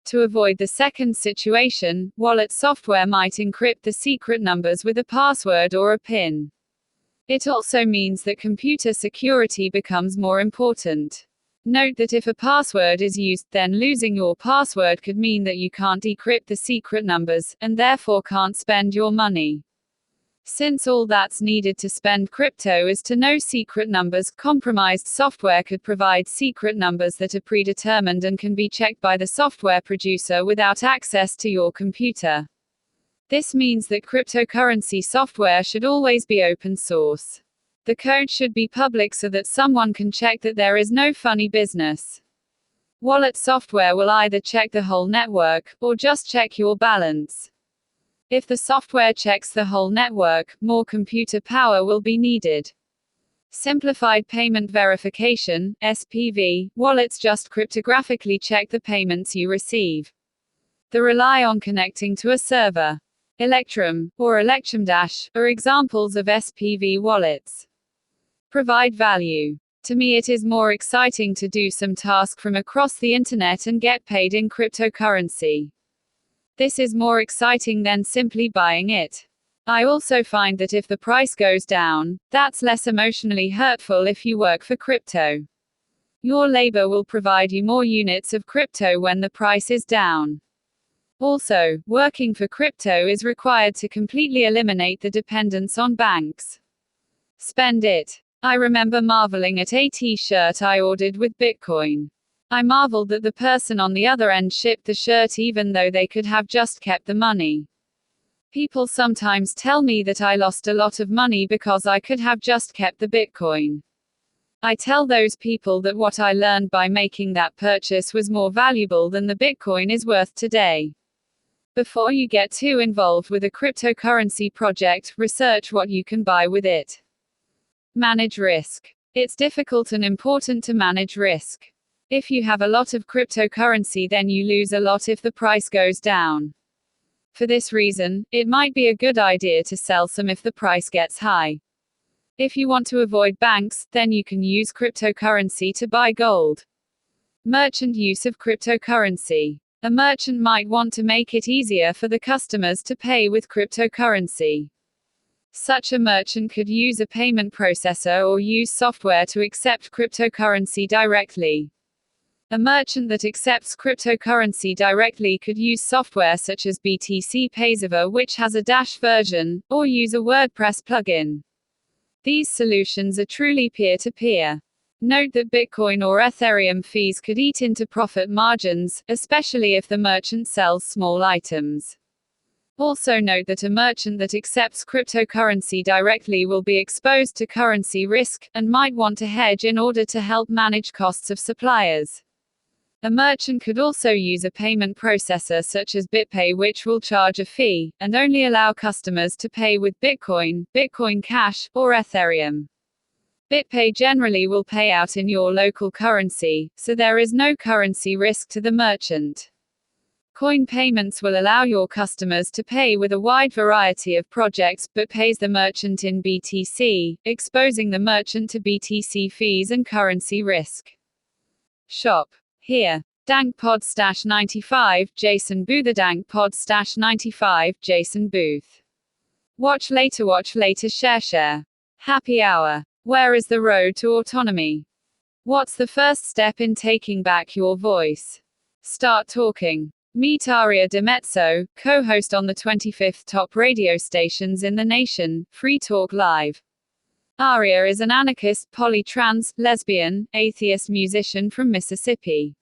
S1: To avoid the second situation, wallet software might encrypt the secret numbers with a password or a PIN. It also means that computer security becomes more important. Note that if a password is used, then losing your password could mean that you can't decrypt the secret numbers, and therefore can't spend your money. Since all that's needed to spend crypto is to know secret numbers, compromised software could provide secret numbers that are predetermined and can be checked by the software producer without access to your computer. This means that cryptocurrency software should always be open source. The code should be public so that someone can check that there is no funny business. Wallet software will either check the whole network, or just check your balance. If the software checks the whole network, more computer power will be needed. Simplified payment verification, SPV, wallets just cryptographically check the payments you receive. They rely on connecting to a server. Electrum, or Electrum Dash, are examples of SPV wallets. Provide value. To me, it is more exciting to do some task from across the internet and get paid in cryptocurrency. This is more exciting than simply buying it. I also find that if the price goes down, that's less emotionally hurtful if you work for crypto. Your labor will provide you more units of crypto when the price is down. Also, working for crypto is required to completely eliminate the dependence on banks. Spend it. I remember marveling at a t-shirt I ordered with Bitcoin. I marveled that the person on the other end shipped the shirt even though they could have just kept the money. People sometimes tell me that I lost a lot of money because I could have just kept the Bitcoin. I tell those people that what I learned by making that purchase was more valuable than the Bitcoin is worth today. Before you get too involved with a cryptocurrency project, research what you can buy with it. Manage risk. It's difficult and important to manage risk. If you have a lot of cryptocurrency, then you lose a lot if the price goes down. For this reason, it might be a good idea to sell some if the price gets high. If you want to avoid banks, then you can use cryptocurrency to buy gold. Merchant use of cryptocurrency. A merchant might want to make it easier for the customers to pay with cryptocurrency. Such a merchant could use a payment processor or use software to accept cryptocurrency directly. A merchant that accepts cryptocurrency directly could use software such as BTC Paysaver, which has a Dash version, or use a WordPress plugin. These solutions are truly peer-to-peer. Note that Bitcoin or Ethereum fees could eat into profit margins, especially if the merchant sells small items. Also note that a merchant that accepts cryptocurrency directly will be exposed to currency risk, and might want to hedge in order to help manage costs of suppliers. A merchant could also use a payment processor such as BitPay, which will charge a fee, and only allow customers to pay with Bitcoin, Bitcoin Cash, or Ethereum. BitPay generally will pay out in your local currency, so there is no currency risk to the merchant. Coin payments will allow your customers to pay with a wide variety of projects, but pays the merchant in BTC, exposing the merchant to BTC fees and currency risk. Shop here. Dank Pod Stash 95, Jason Booth. Dank Pod Stash 95, Jason Booth. Watch later, share. Happy hour. Where is the road to autonomy? What's the first step in taking back your voice? Start talking. Meet Aria DiMezzo, co-host on the 25th top radio stations in the nation, Free Talk Live. Aria is an anarchist, poly-trans, lesbian, atheist musician from Mississippi.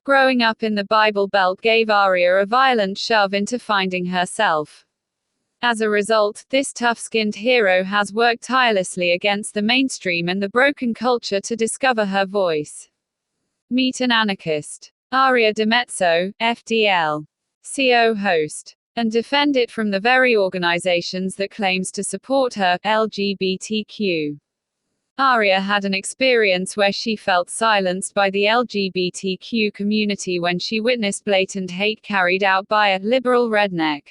S1: Growing up in the Bible Belt gave Aria a violent shove into finding herself. As a result, this tough-skinned hero has worked tirelessly against the mainstream and the broken culture to discover her voice. Meet an anarchist. Aria DiMezzo, FDL. CO host. And defend it from the very organizations that claims to support her, LGBTQ. Aria had an experience where she felt silenced by the LGBTQ community when she witnessed blatant hate carried out by a liberal redneck.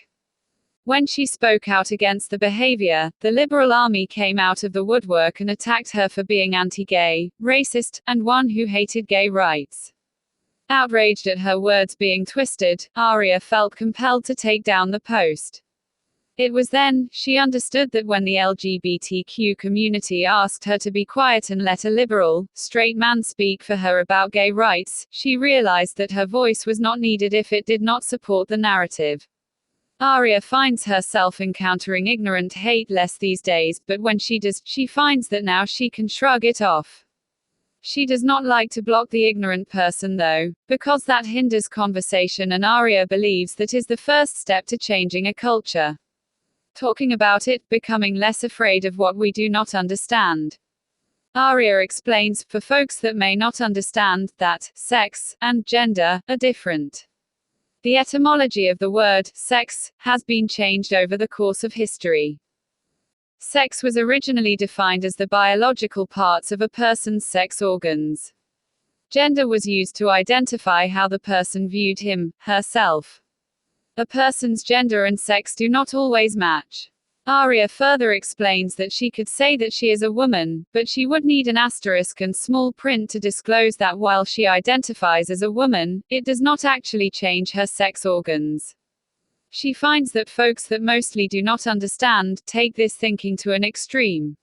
S1: When she spoke out against the behavior, the liberal army came out of the woodwork and attacked her for being anti-gay, racist, and one who hated gay rights. Outraged at her words being twisted, Aria felt compelled to take down the post. It was then she understood that when the LGBTQ community asked her to be quiet and let a liberal, straight man speak for her about gay rights, she realized that her voice was not needed if it did not support the narrative. Aria finds herself encountering ignorant hate less these days, but when she does, she finds that now she can shrug it off. She does not like to block the ignorant person though, because that hinders conversation, and Aria believes that is the first step to changing a culture. Talking about it, becoming less afraid of what we do not understand. Aria explains, for folks that may not understand, that sex and gender are different. The etymology of the word sex has been changed over the course of history. Sex was originally defined as the biological parts of a person's sex organs. Gender was used to identify how the person viewed him, herself. A person's gender and sex do not always match. Aria further explains that she could say that she is a woman, but she would need an asterisk and small print to disclose that while she identifies as a woman, it does not actually change her sex organs. She finds that folks that mostly do not understand take this thinking to an extreme.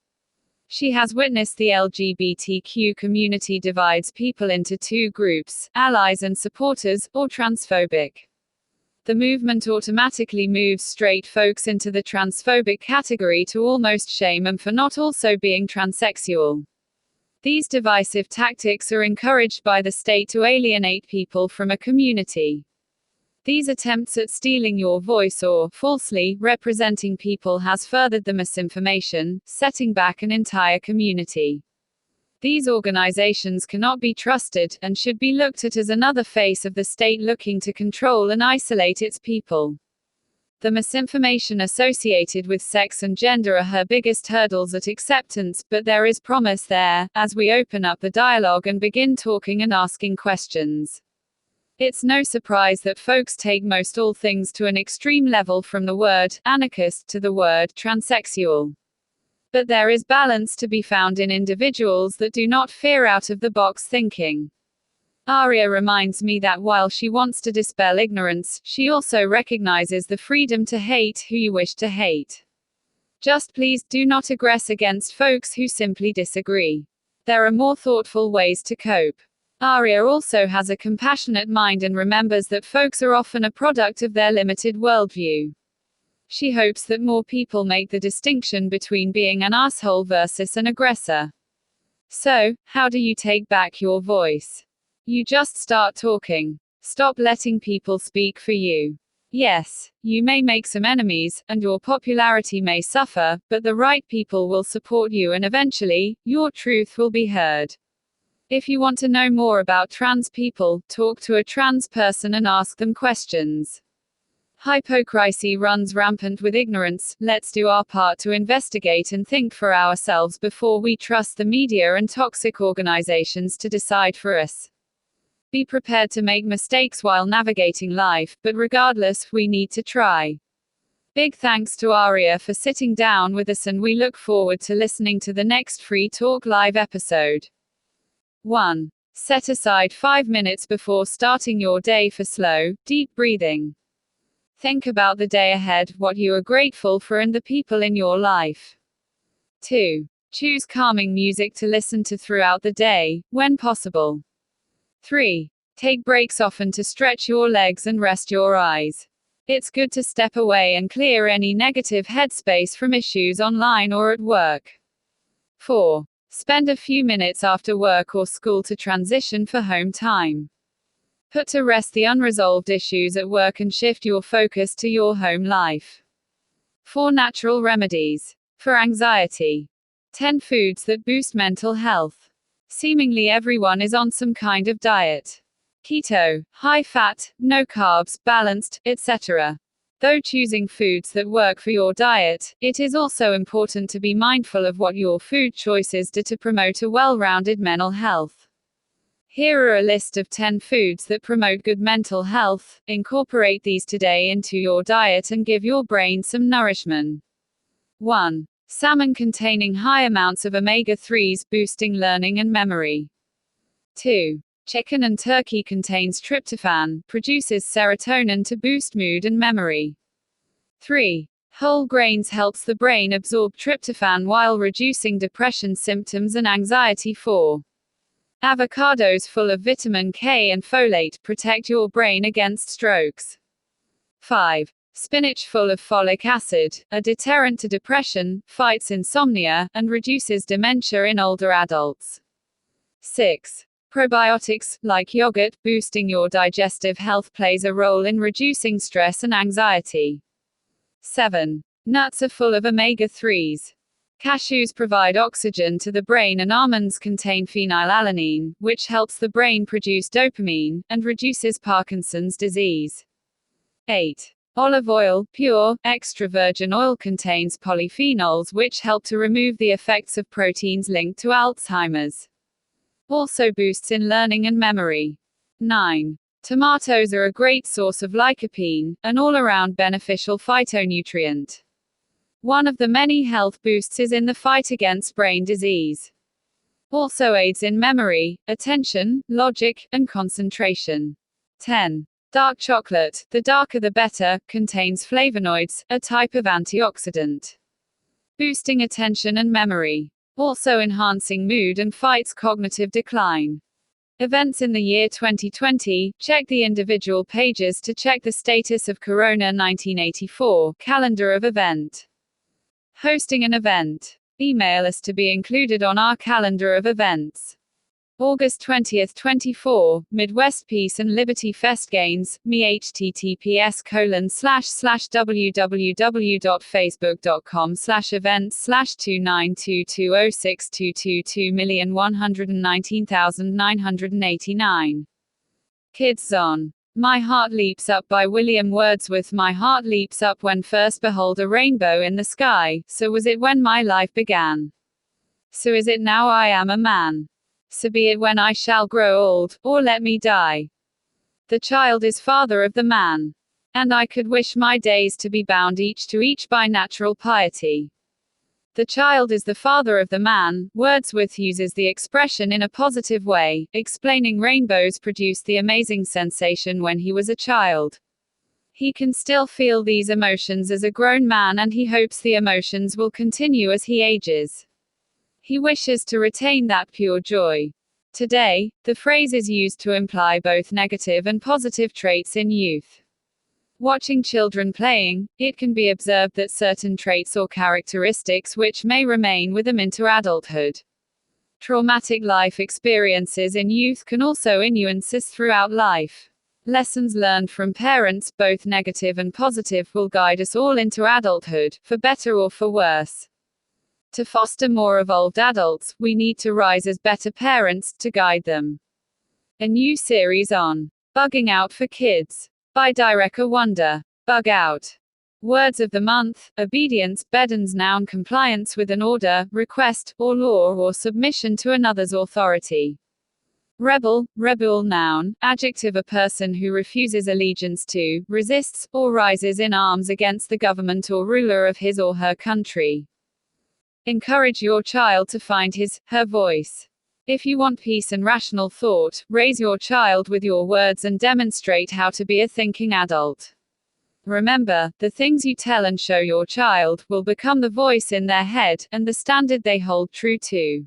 S1: She has witnessed the LGBTQ community divides people into two groups, allies and supporters, or transphobic. The movement automatically moves straight folks into the transphobic category to almost shame them for not also being transsexual. These divisive tactics are encouraged by the state to alienate people from a community. These attempts at stealing your voice or falsely representing people has furthered the misinformation, setting back an entire community. These organizations cannot be trusted, and should be looked at as another face of the state looking to control and isolate its people. The misinformation associated with sex and gender are her biggest hurdles at acceptance, but there is promise there, as we open up the dialogue and begin talking and asking questions. It's no surprise that folks take most all things to an extreme level, from the word anarchist to the word transsexual. But there is balance to be found in individuals that do not fear out-of-the-box thinking. Aria reminds me that while she wants to dispel ignorance, she also recognizes the freedom to hate who you wish to hate. Just please do not aggress against folks who simply disagree. There are more thoughtful ways to cope. Aria also has a compassionate mind and remembers that folks are often a product of their limited worldview. She hopes that more people make the distinction between being an asshole versus an aggressor. So, how do you take back your voice? You just start talking. Stop letting people speak for you. Yes, you may make some enemies, and your popularity may suffer, but the right people will support you and eventually, your truth will be heard. If you want to know more about trans people, talk to a trans person and ask them questions. Hypocrisy runs rampant with ignorance. Let's do our part to investigate and think for ourselves before we trust the media and toxic organizations to decide for us. Be prepared to make mistakes while navigating life, but regardless, we need to try. Big thanks to Aria for sitting down with us, and we look forward to listening to the next Free Talk Live episode. 1. Set aside 5 minutes before starting your day for slow, deep breathing. Think about the day ahead, what you are grateful for, and the people in your life. 2. Choose calming music to listen to throughout the day, when possible. 3. Take breaks often to stretch your legs and rest your eyes. It's good to step away and clear any negative headspace from issues online or at work. 4. Spend a few minutes after work or school to transition for home time. Put to rest the unresolved issues at work and shift your focus to your home life. 4 natural remedies for anxiety. 10 foods that boost mental health. Seemingly everyone is on some kind of diet. Keto, high fat, no carbs, balanced, etc. Though choosing foods that work for your diet, it is also important to be mindful of what your food choices do to promote a well-rounded mental health. Here are a list of 10 foods that promote good mental health. Incorporate these today into your diet and give your brain some nourishment. 1. Salmon containing high amounts of omega-3s, boosting learning and memory. 2. Chicken and turkey contains tryptophan, produces serotonin to boost mood and memory. 3. Whole grains helps the brain absorb tryptophan while reducing depression symptoms and anxiety. 4. Avocados full of vitamin K and folate protect your brain against strokes. 5. Spinach full of folic acid, a deterrent to depression, fights insomnia, and reduces dementia in older adults. 6. Probiotics, like yogurt, boosting your digestive health plays a role in reducing stress and anxiety. 7. Nuts are full of omega-3s. Cashews provide oxygen to the brain, and almonds contain phenylalanine, which helps the brain produce dopamine, and reduces Parkinson's disease. 8. Olive oil, pure, extra virgin oil, contains polyphenols which help to remove the effects of proteins linked to Alzheimer's. Also boosts in learning and memory. 9. Tomatoes are a great source of lycopene, an all-around beneficial phytonutrient. One of the many health boosts is in the fight against brain disease. Also aids in memory, attention, logic, and concentration. 10. Dark chocolate, the darker the better, contains flavonoids, a type of antioxidant. Boosting attention and memory. Also enhancing mood and fights cognitive decline. Events in the year 2020, check the individual pages to check the status of Corona 1984, calendar of event. Hosting an event. Email us to be included on our calendar of events. August 20, 24, Midwest Peace and Liberty Fest Games, me https://www.facebook.com/events/29226222119,989. Kids Zone. My Heart Leaps Up by William Wordsworth. My heart leaps up when first behold a rainbow in the sky, so was it when my life began. So is it now I am a man. So be it when I shall grow old, or let me die. The child is father of the man. And I could wish my days to be bound each to each by natural piety. The child is the father of the man. Wordsworth uses the expression in a positive way, explaining rainbows produced the amazing sensation when he was a child. He can still feel these emotions as a grown man, and he hopes the emotions will continue as he ages. He wishes to retain that pure joy. Today, the phrase is used to imply both negative and positive traits in youth. Watching children playing, it can be observed that certain traits or characteristics which may remain with them into adulthood. Traumatic life experiences in youth can also influence us throughout life. Lessons learned from parents, both negative and positive, will guide us all into adulthood, for better or for worse. To foster more evolved adults, we need to rise as better parents, to guide them. A new series on bugging out for kids by Direka Wonder. Bug out. Words of the month: obedience, bedens noun, compliance with an order, request, or law, or submission to another's authority. Rebel, rebel noun, adjective, a person who refuses allegiance to, resists, or rises in arms against the government or ruler of his or her country. Encourage your child to find his, her voice. If you want peace and rational thought, raise your child with your words and demonstrate how to be a thinking adult. Remember, the things you tell and show your child will become the voice in their head, and the standard they hold true to.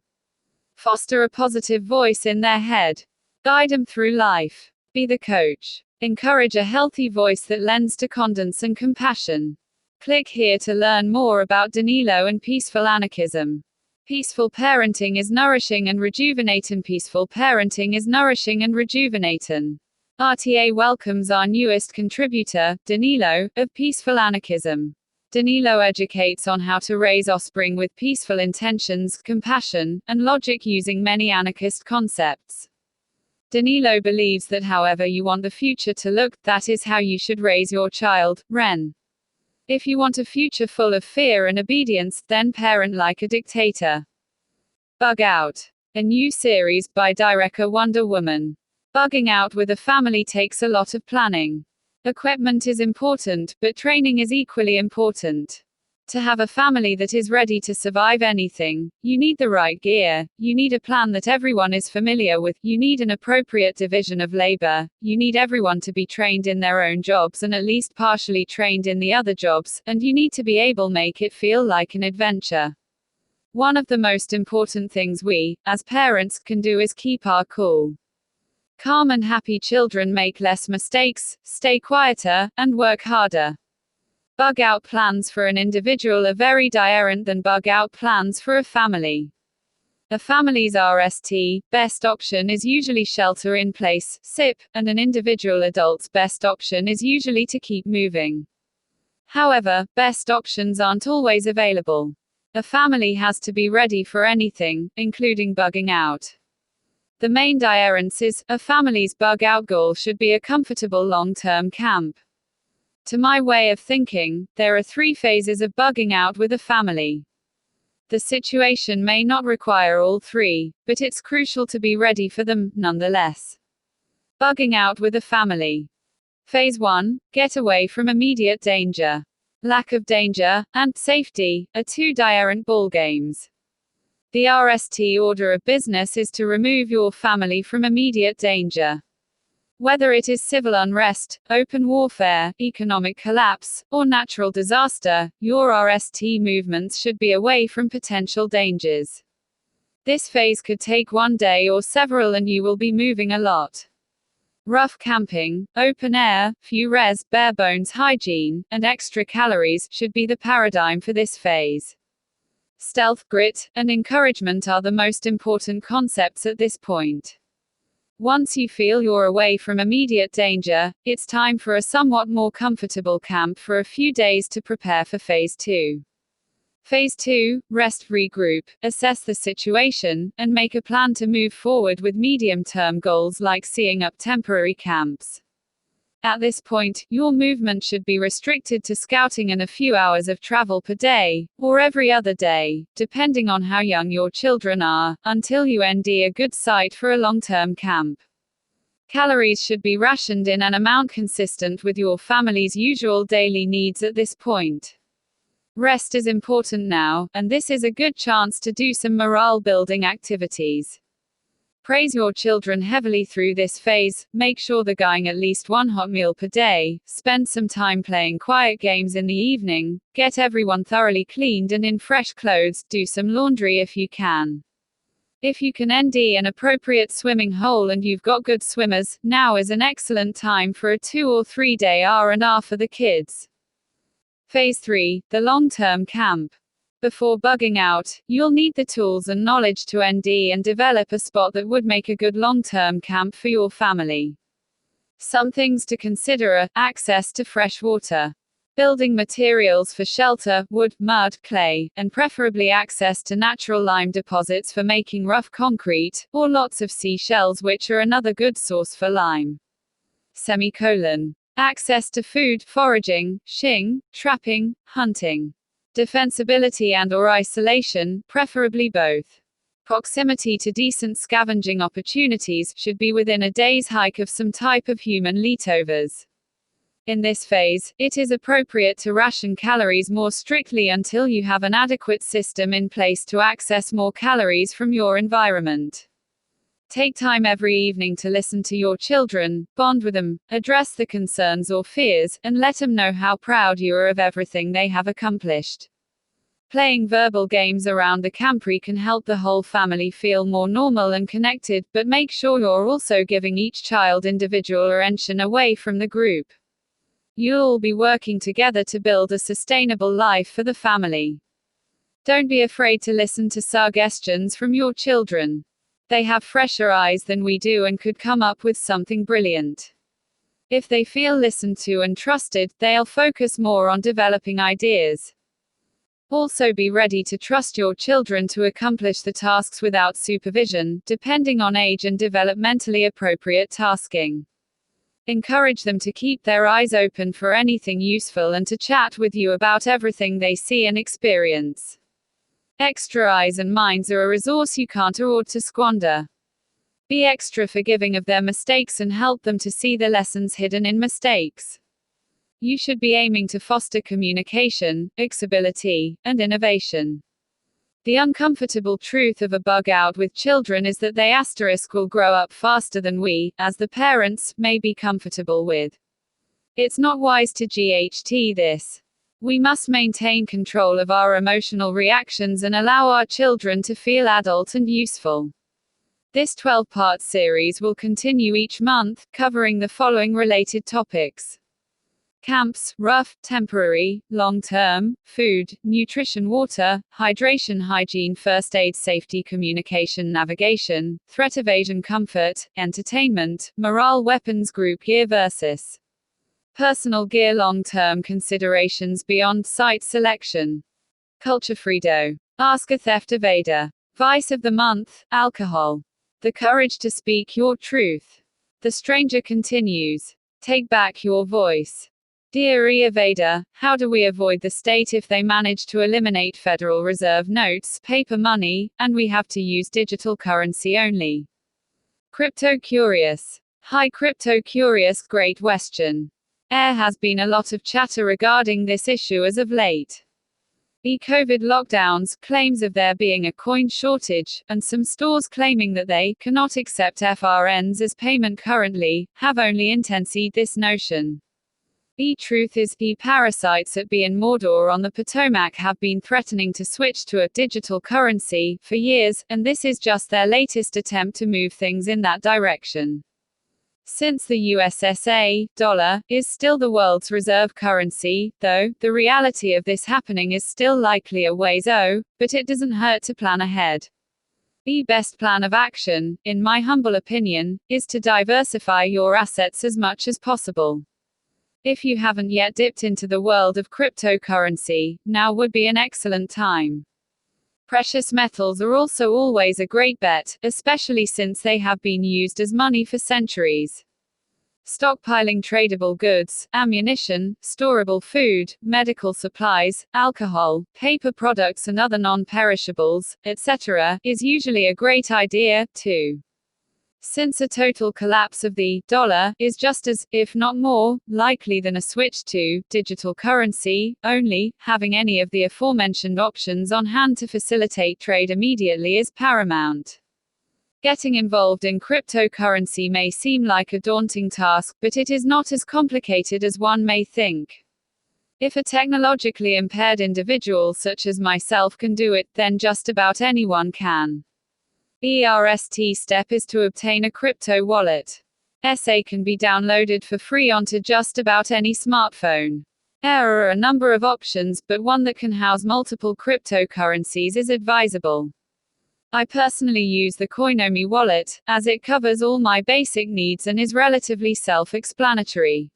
S1: Foster a positive voice in their head. Guide them through life. Be the coach. Encourage a healthy voice that lends to confidence and compassion. Click here to learn more about Danilo and peaceful anarchism. Peaceful parenting is nourishing and rejuvenating. Peaceful parenting is nourishing and rejuvenating. RTA welcomes our newest contributor, Danilo, of Peaceful Anarchism. Danilo educates on how to raise offspring with peaceful intentions, compassion, and logic using many anarchist concepts. Danilo believes that however you want the future to look, that is how you should raise your child. Ren. If you want a future full of fear and obedience, then parent like a dictator. Bug Out. A new series by Direka Wonder Woman. Bugging out with a family takes a lot of planning. Equipment is important, but training is equally important. To have a family that is ready to survive anything, you need the right gear, you need a plan that everyone is familiar with, you need an appropriate division of labor, you need everyone to be trained in their own jobs and at least partially trained in the other jobs, and you need to be able to make it feel like an adventure. One of the most important things we, as parents, can do is keep our cool. Calm and happy children make less mistakes, stay quieter, and work harder. Bug out plans for an individual are very different than bug out plans for a family. A family's RST, best option is usually shelter in place, SIP, and an individual adult's best option is usually to keep moving. However, best options aren't always available. A family has to be ready for anything, including bugging out. The main difference is, a family's bug out goal should be a comfortable long-term camp. To my way of thinking, there are 3 phases of bugging out with a family. The situation may not require all 3, but it's crucial to be ready for them, nonetheless. Bugging out with a family. Phase 1, get away from immediate danger. Lack of danger, and safety, are 2 different ballgames. The RST order of business is to remove your family from immediate danger. Whether it is civil unrest, open warfare, economic collapse, or natural disaster, your RST movements should be away from potential dangers. This phase could take 1 day or several, and you will be moving a lot. Rough camping, open air, few res, bare bones hygiene, and extra calories should be the paradigm for this phase. Stealth, grit, and encouragement are the most important concepts at this point. Once you feel you're away from immediate danger, it's time for a somewhat more comfortable camp for a few days to prepare for Phase 2. Phase 2, rest, regroup, assess the situation, and make a plan to move forward with medium-term goals like seeing up temporary camps. At this point, your movement should be restricted to scouting and a few hours of travel per day, or every other day, depending on how young your children are, until you end a good site for a long-term camp. Calories should be rationed in an amount consistent with your family's usual daily needs at this point. Rest is important now, and this is a good chance to do some morale-building activities. Praise your children heavily through this phase, make sure they're getting at least 1 hot meal per day, spend some time playing quiet games in the evening, get everyone thoroughly cleaned and in fresh clothes, do some laundry if you can. If you can ND an appropriate swimming hole and you've got good swimmers, now is an excellent time for a 2 or 3 day R&R for the kids. Phase 3, the long-term camp. Before bugging out, you'll need the tools and knowledge to ND and develop a spot that would make a good long-term camp for your family. Some things to consider are access to fresh water. Building materials for shelter, wood, mud, clay, and preferably access to natural lime deposits for making rough concrete, or lots of seashells, which are another good source for lime. Access to food, foraging, shing, trapping, hunting. Defensibility and/or isolation, preferably both. Proximity to decent scavenging opportunities, should be within a day's hike of some type of human leftovers. In this phase, it is appropriate to ration calories more strictly until you have an adequate system in place to access more calories from your environment. Take time every evening to listen to your children, bond with them, address the concerns or fears, and let them know how proud you are of everything they have accomplished. Playing verbal games around the campery can help the whole family feel more normal and connected, but make sure you're also giving each child individual attention away from the group. You'll all be working together to build a sustainable life for the family. Don't be afraid to listen to suggestions from your children. They have fresher eyes than we do and could come up with something brilliant. If they feel listened to and trusted, they'll focus more on developing ideas. Also be ready to trust your children to accomplish the tasks without supervision, depending on age and developmentally appropriate tasking. Encourage them to keep their eyes open for anything useful and to chat with you about everything they see and experience. Extra eyes and minds are a resource you can't afford to squander. Be extra forgiving of their mistakes and help them to see the lessons hidden in mistakes. You should be aiming to foster communication, flexibility, and innovation. The uncomfortable truth of a bug out with children is that they will grow up faster than we, as the parents, may be comfortable with. It's not wise to GHT this. We must maintain control of our emotional reactions and allow our children to feel adult and useful. This 12-part series will continue each month, covering the following related topics: camps, rough, temporary, long-term, food, nutrition, water, hydration, hygiene, first aid, safety, communication, navigation, threat evasion, comfort, entertainment, morale, weapons, group gear versus personal gear, long-term considerations beyond site selection. Culture Fredo. Ask a theft evader. Vice of the month, alcohol. The courage to speak your truth. The stranger continues. Take back your voice. Dear evader, how do we avoid the state if they manage to eliminate Federal Reserve notes, paper money, and we have to use digital currency only? Crypto Curious. Hi Crypto Curious, great question. There has been a lot of chatter regarding this issue as of late. COVID lockdowns, claims of there being a coin shortage, and some stores claiming that they cannot accept FRNs as payment currently, have only intensified this notion. Truth is, parasites at B and Mordor on the Potomac have been threatening to switch to a digital currency for years, and this is just their latest attempt to move things in that direction. Since the USSA dollar is still the world's reserve currency, though, the reality of this happening is still likely a ways off, but it doesn't hurt to plan ahead. The best plan of action, in my humble opinion, is to diversify your assets as much as possible. If you haven't yet dipped into the world of cryptocurrency, now would be an excellent time. Precious metals are also always a great bet, especially since they have been used as money for centuries. Stockpiling tradable goods, ammunition, storable food, medical supplies, alcohol, paper products and other non-perishables, etc., is usually a great idea, too. Since a total collapse of the dollar is just as, if not more, likely than a switch to digital currency only, having any of the aforementioned options on hand to facilitate trade immediately is paramount. Getting involved in cryptocurrency may seem like a daunting task, but it is not as complicated as one may think. If a technologically impaired individual such as myself can do it, then just about anyone can. First step is to obtain a crypto wallet. SA can be downloaded for free onto just about any smartphone. There are a number of options, but one that can house multiple cryptocurrencies is advisable. I personally use the Autonomy wallet, as it covers all my basic needs and is relatively self-explanatory.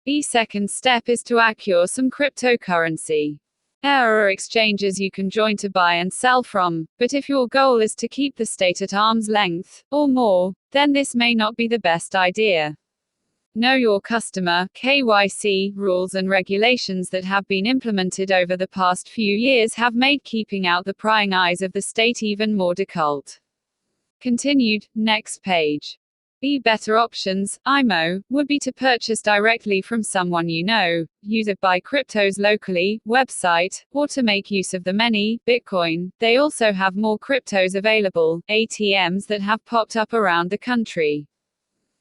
S1: The second step is to acquire some cryptocurrency. There are exchanges you can join to buy and sell from, but if your goal is to keep the state at arm's length, or more, then this may not be the best idea. Know your customer (KYC) rules and regulations that have been implemented over the past few years have made keeping out the prying eyes of the state even more difficult. Continued, next page. The better options, IMO, would be to purchase directly from someone you know, use it buy cryptos locally, website, or to make use of the many, Bitcoin. They also have more cryptos available, ATMs that have popped up around the country.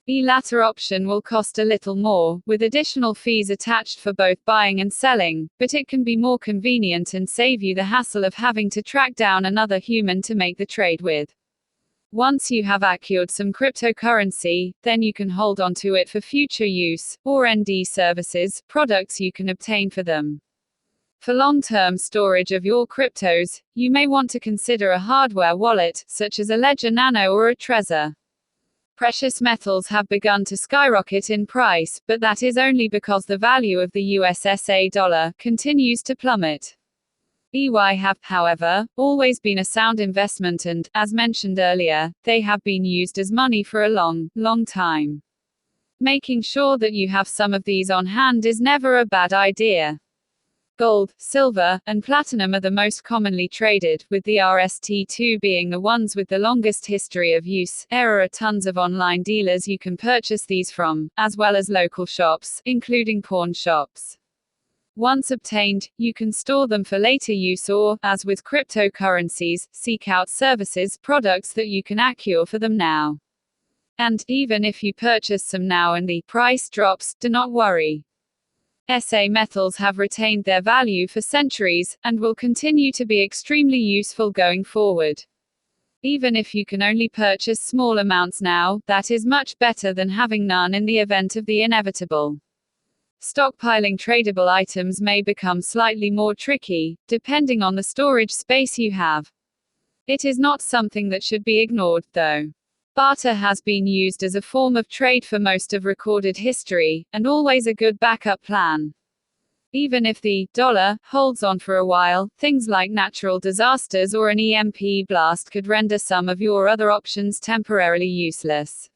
S1: The latter option will cost a little more, with additional fees attached for both buying and selling, but it can be more convenient and save you the hassle of having to track down another human to make the trade with. Once you have acquired some cryptocurrency, then you can hold on to it for future use, or ND services, products you can obtain for them. For long-term storage of your cryptos, you may want to consider a hardware wallet, such as a Ledger Nano or a Trezor. Precious metals have begun to skyrocket in price, but that is only because the value of the USSA dollar continues to plummet. EY have, however, always been a sound investment and, as mentioned earlier, they have been used as money for a long, long time. Making sure that you have some of these on hand is never a bad idea. Gold, silver, and platinum are the most commonly traded, with the RST2 being the ones with the longest history of use. There are tons of online dealers you can purchase these from, as well as local shops, including pawn shops. Once obtained, you can store them for later use or, as with cryptocurrencies, seek out services, products that you can acquire for them now. And, even if you purchase some now and the price drops, do not worry. SA metals have retained their value for centuries, and will continue to be extremely useful going forward. Even if you can only purchase small amounts now, that is much better than having none in the event of the inevitable. Stockpiling tradable items may become slightly more tricky, depending on the storage space you have. It is not something that should be ignored, though. Barter has been used as a form of trade for most of recorded history, and always a good backup plan. Even if the dollar holds on for a while, things like natural disasters or an EMP blast could render some of your other options temporarily useless.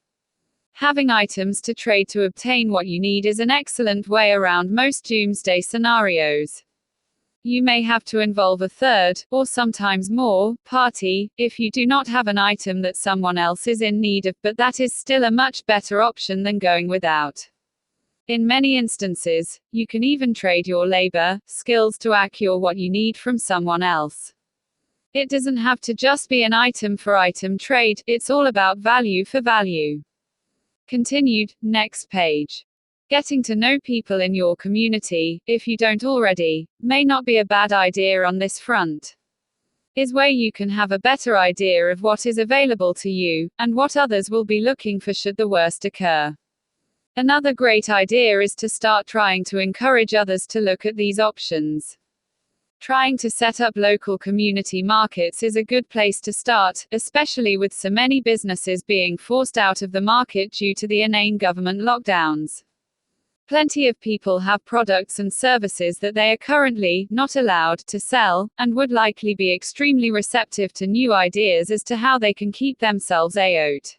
S1: Having items to trade to obtain what you need is an excellent way around most doomsday scenarios. You may have to involve a third, or sometimes more, party, if you do not have an item that someone else is in need of, but that is still a much better option than going without. In many instances, you can even trade your labor, skills to acquire what you need from someone else. It doesn't have to just be an item for item trade, it's all about value for value. Continued, next page. Getting to know people in your community, if you don't already, may not be a bad idea on this front. Is where you can have a better idea of what is available to you, and what others will be looking for should the worst occur. Another great idea is to start trying to encourage others to look at these options. Trying to set up local community markets is a good place to start, especially with so many businesses being forced out of the market due to the inane government lockdowns. Plenty of people have products and services that they are currently not allowed to sell, and would likely be extremely receptive to new ideas as to how they can keep themselves afloat.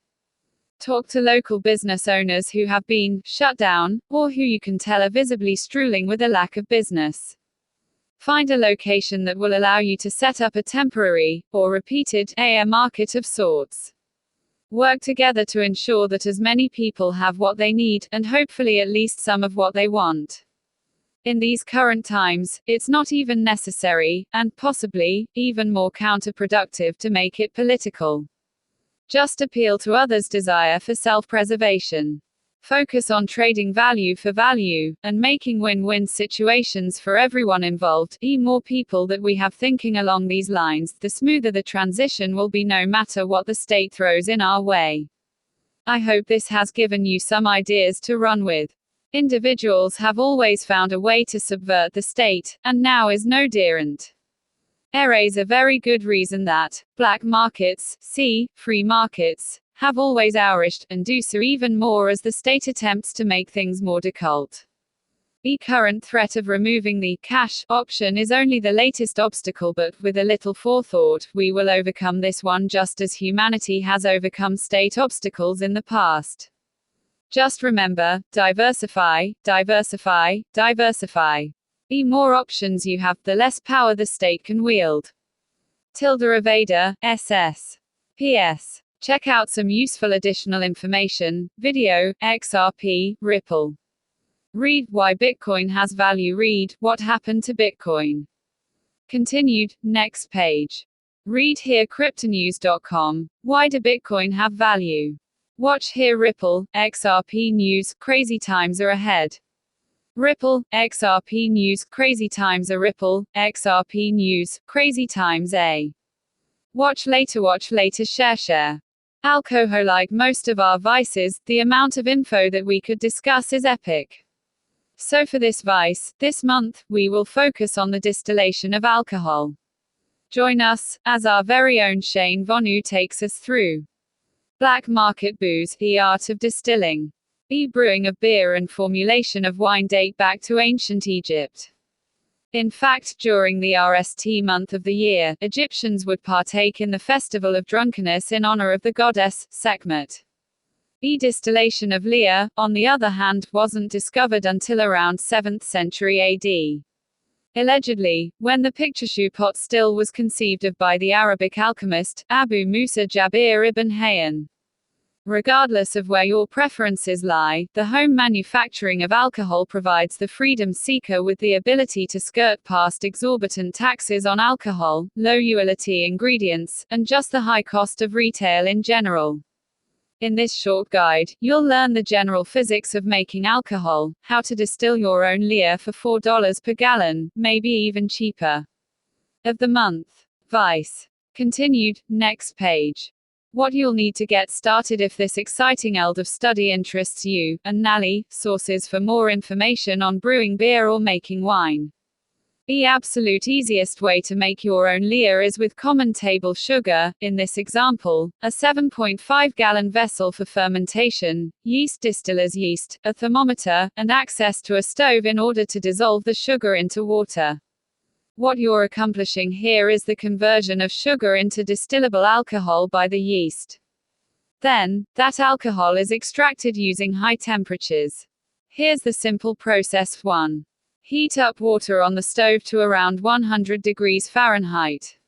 S1: Talk to local business owners who have been shut down, or who you can tell are visibly struggling with a lack of business. Find a location that will allow you to set up a temporary, or repeated, air market of sorts. Work together to ensure that as many people have what they need, and hopefully at least some of what they want. In these current times, it's not even necessary, and possibly, even more counterproductive to make it political. Just appeal to others' desire for self-preservation. Focus on trading value for value, and making win-win situations for everyone involved. The more people that we have thinking along these lines, the smoother the transition will be no matter what the state throws in our way. I hope this has given you some ideas to run with. Individuals have always found a way to subvert the state, and now is no different. There is a very good reason that black markets, free markets, have always flourished, and do so even more as the state attempts to make things more difficult. The current threat of removing the cash option is only the latest obstacle, but with a little forethought, we will overcome this one just as humanity has overcome state obstacles in the past. Just remember, diversify, diversify, diversify. The more options you have, the less power the state can wield. Tilde Aveda, SS. PS. Check out some useful additional information. Video, XRP, Ripple. Read why Bitcoin has value. Read what happened to Bitcoin. Continued, next page. Read here cryptonews.com. Why do Bitcoin have value? Watch here Ripple, XRP news. Crazy times are ahead. Ripple, XRP news. Crazy times are Ripple, XRP news. Crazy times a. Watch later, share. Alcohol. Like most of our vices, the amount of info that we could discuss is epic. So for this vice, this month, we will focus on the distillation of alcohol. Join us, as our very own Shane Vonu takes us through black market booze, the art of distilling. The brewing of beer and formulation of wine date back to ancient Egypt. In fact, during the RST month of the year, Egyptians would partake in the festival of drunkenness in honor of the goddess, Sekhmet. The distillation of Lear, on the other hand, wasn't discovered until around 7th century AD. Allegedly, when the picture pot still was conceived of by the Arabic alchemist, Abu Musa Jabir ibn Hayyan. Regardless of where your preferences lie, the home manufacturing of alcohol provides the freedom seeker with the ability to skirt past exorbitant taxes on alcohol, low utility ingredients, and just the high cost of retail in general. In this short guide, you'll learn the general physics of making alcohol, how to distill your own Lear for $4 per gallon, maybe even cheaper. Of the month. Vice. Continued, next page. What you'll need to get started if this exciting field of study interests you, and Nally, sources for more information on brewing beer or making wine. The absolute easiest way to make your own Lear is with common table sugar, in this example, a 7.5-gallon vessel for fermentation, yeast distiller's yeast, a thermometer, and access to a stove in order to dissolve the sugar into water. What you're accomplishing here is the conversion of sugar into distillable alcohol by the yeast. Then, that alcohol is extracted using high temperatures. Here's the simple process. 1. Heat up water on the stove to around 100 degrees Fahrenheit.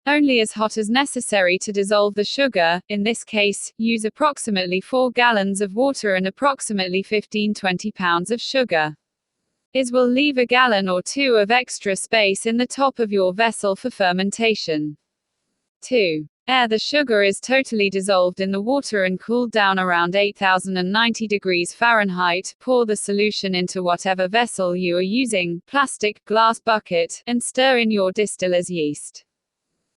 S1: Only as hot as necessary to dissolve the sugar. In this case, use approximately 4 gallons of water and approximately 15-20 pounds of sugar. It will leave a gallon or 2 of extra space in the top of your vessel for fermentation. 2. Air the sugar is totally dissolved in the water and cooled down around 8090 degrees Fahrenheit. Pour the solution into whatever vessel you are using, plastic, glass bucket, and stir in your distiller's yeast.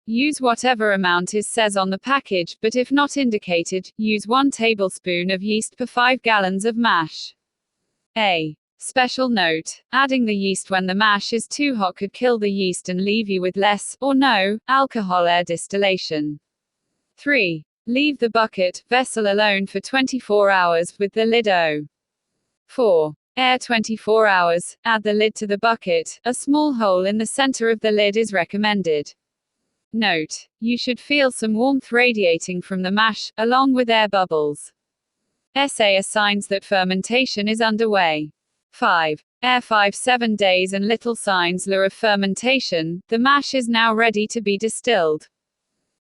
S1: Use whatever amount says on the package, but if not indicated, use 1 tablespoon of yeast per 5 gallons of mash. A special note: adding the yeast when the mash is too hot could kill the yeast and leave you with less, or no, alcohol air distillation. 3. Leave the bucket, vessel alone for 24 hours, with the lid O. 4. Air 24 hours, add the lid to the bucket, a small hole in the center of the lid is recommended. Note: you should feel some warmth radiating from the mash, along with air bubbles. SA are signs that fermentation is underway. 5. Air 5-7 days and little signs of fermentation, the mash is now ready to be distilled.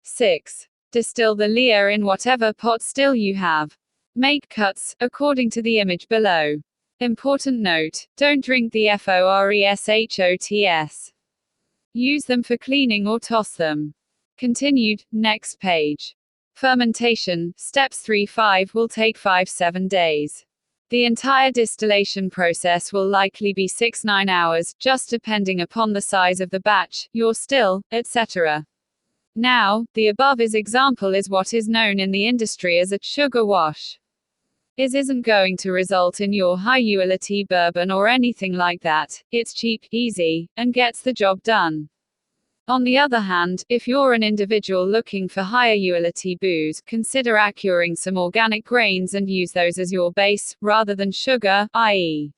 S1: 6. Distill the Lear in whatever pot still you have. Make cuts, according to the image below. Important note: don't drink the FORESHOTS. Use them for cleaning or toss them. Continued, next page. Fermentation, steps 3-5 will take 5-7 days. The entire distillation process will likely be 6-9 hours, just depending upon the size of the batch, your still, etc. Now, the above example is what is known in the industry as a sugar wash. It isn't going to result in your high-utility bourbon or anything like that. It's cheap, easy, and gets the job done. On the other hand, if you're an individual looking for higher utility booze, consider acquiring some organic grains and use those as your base, rather than sugar, i.e.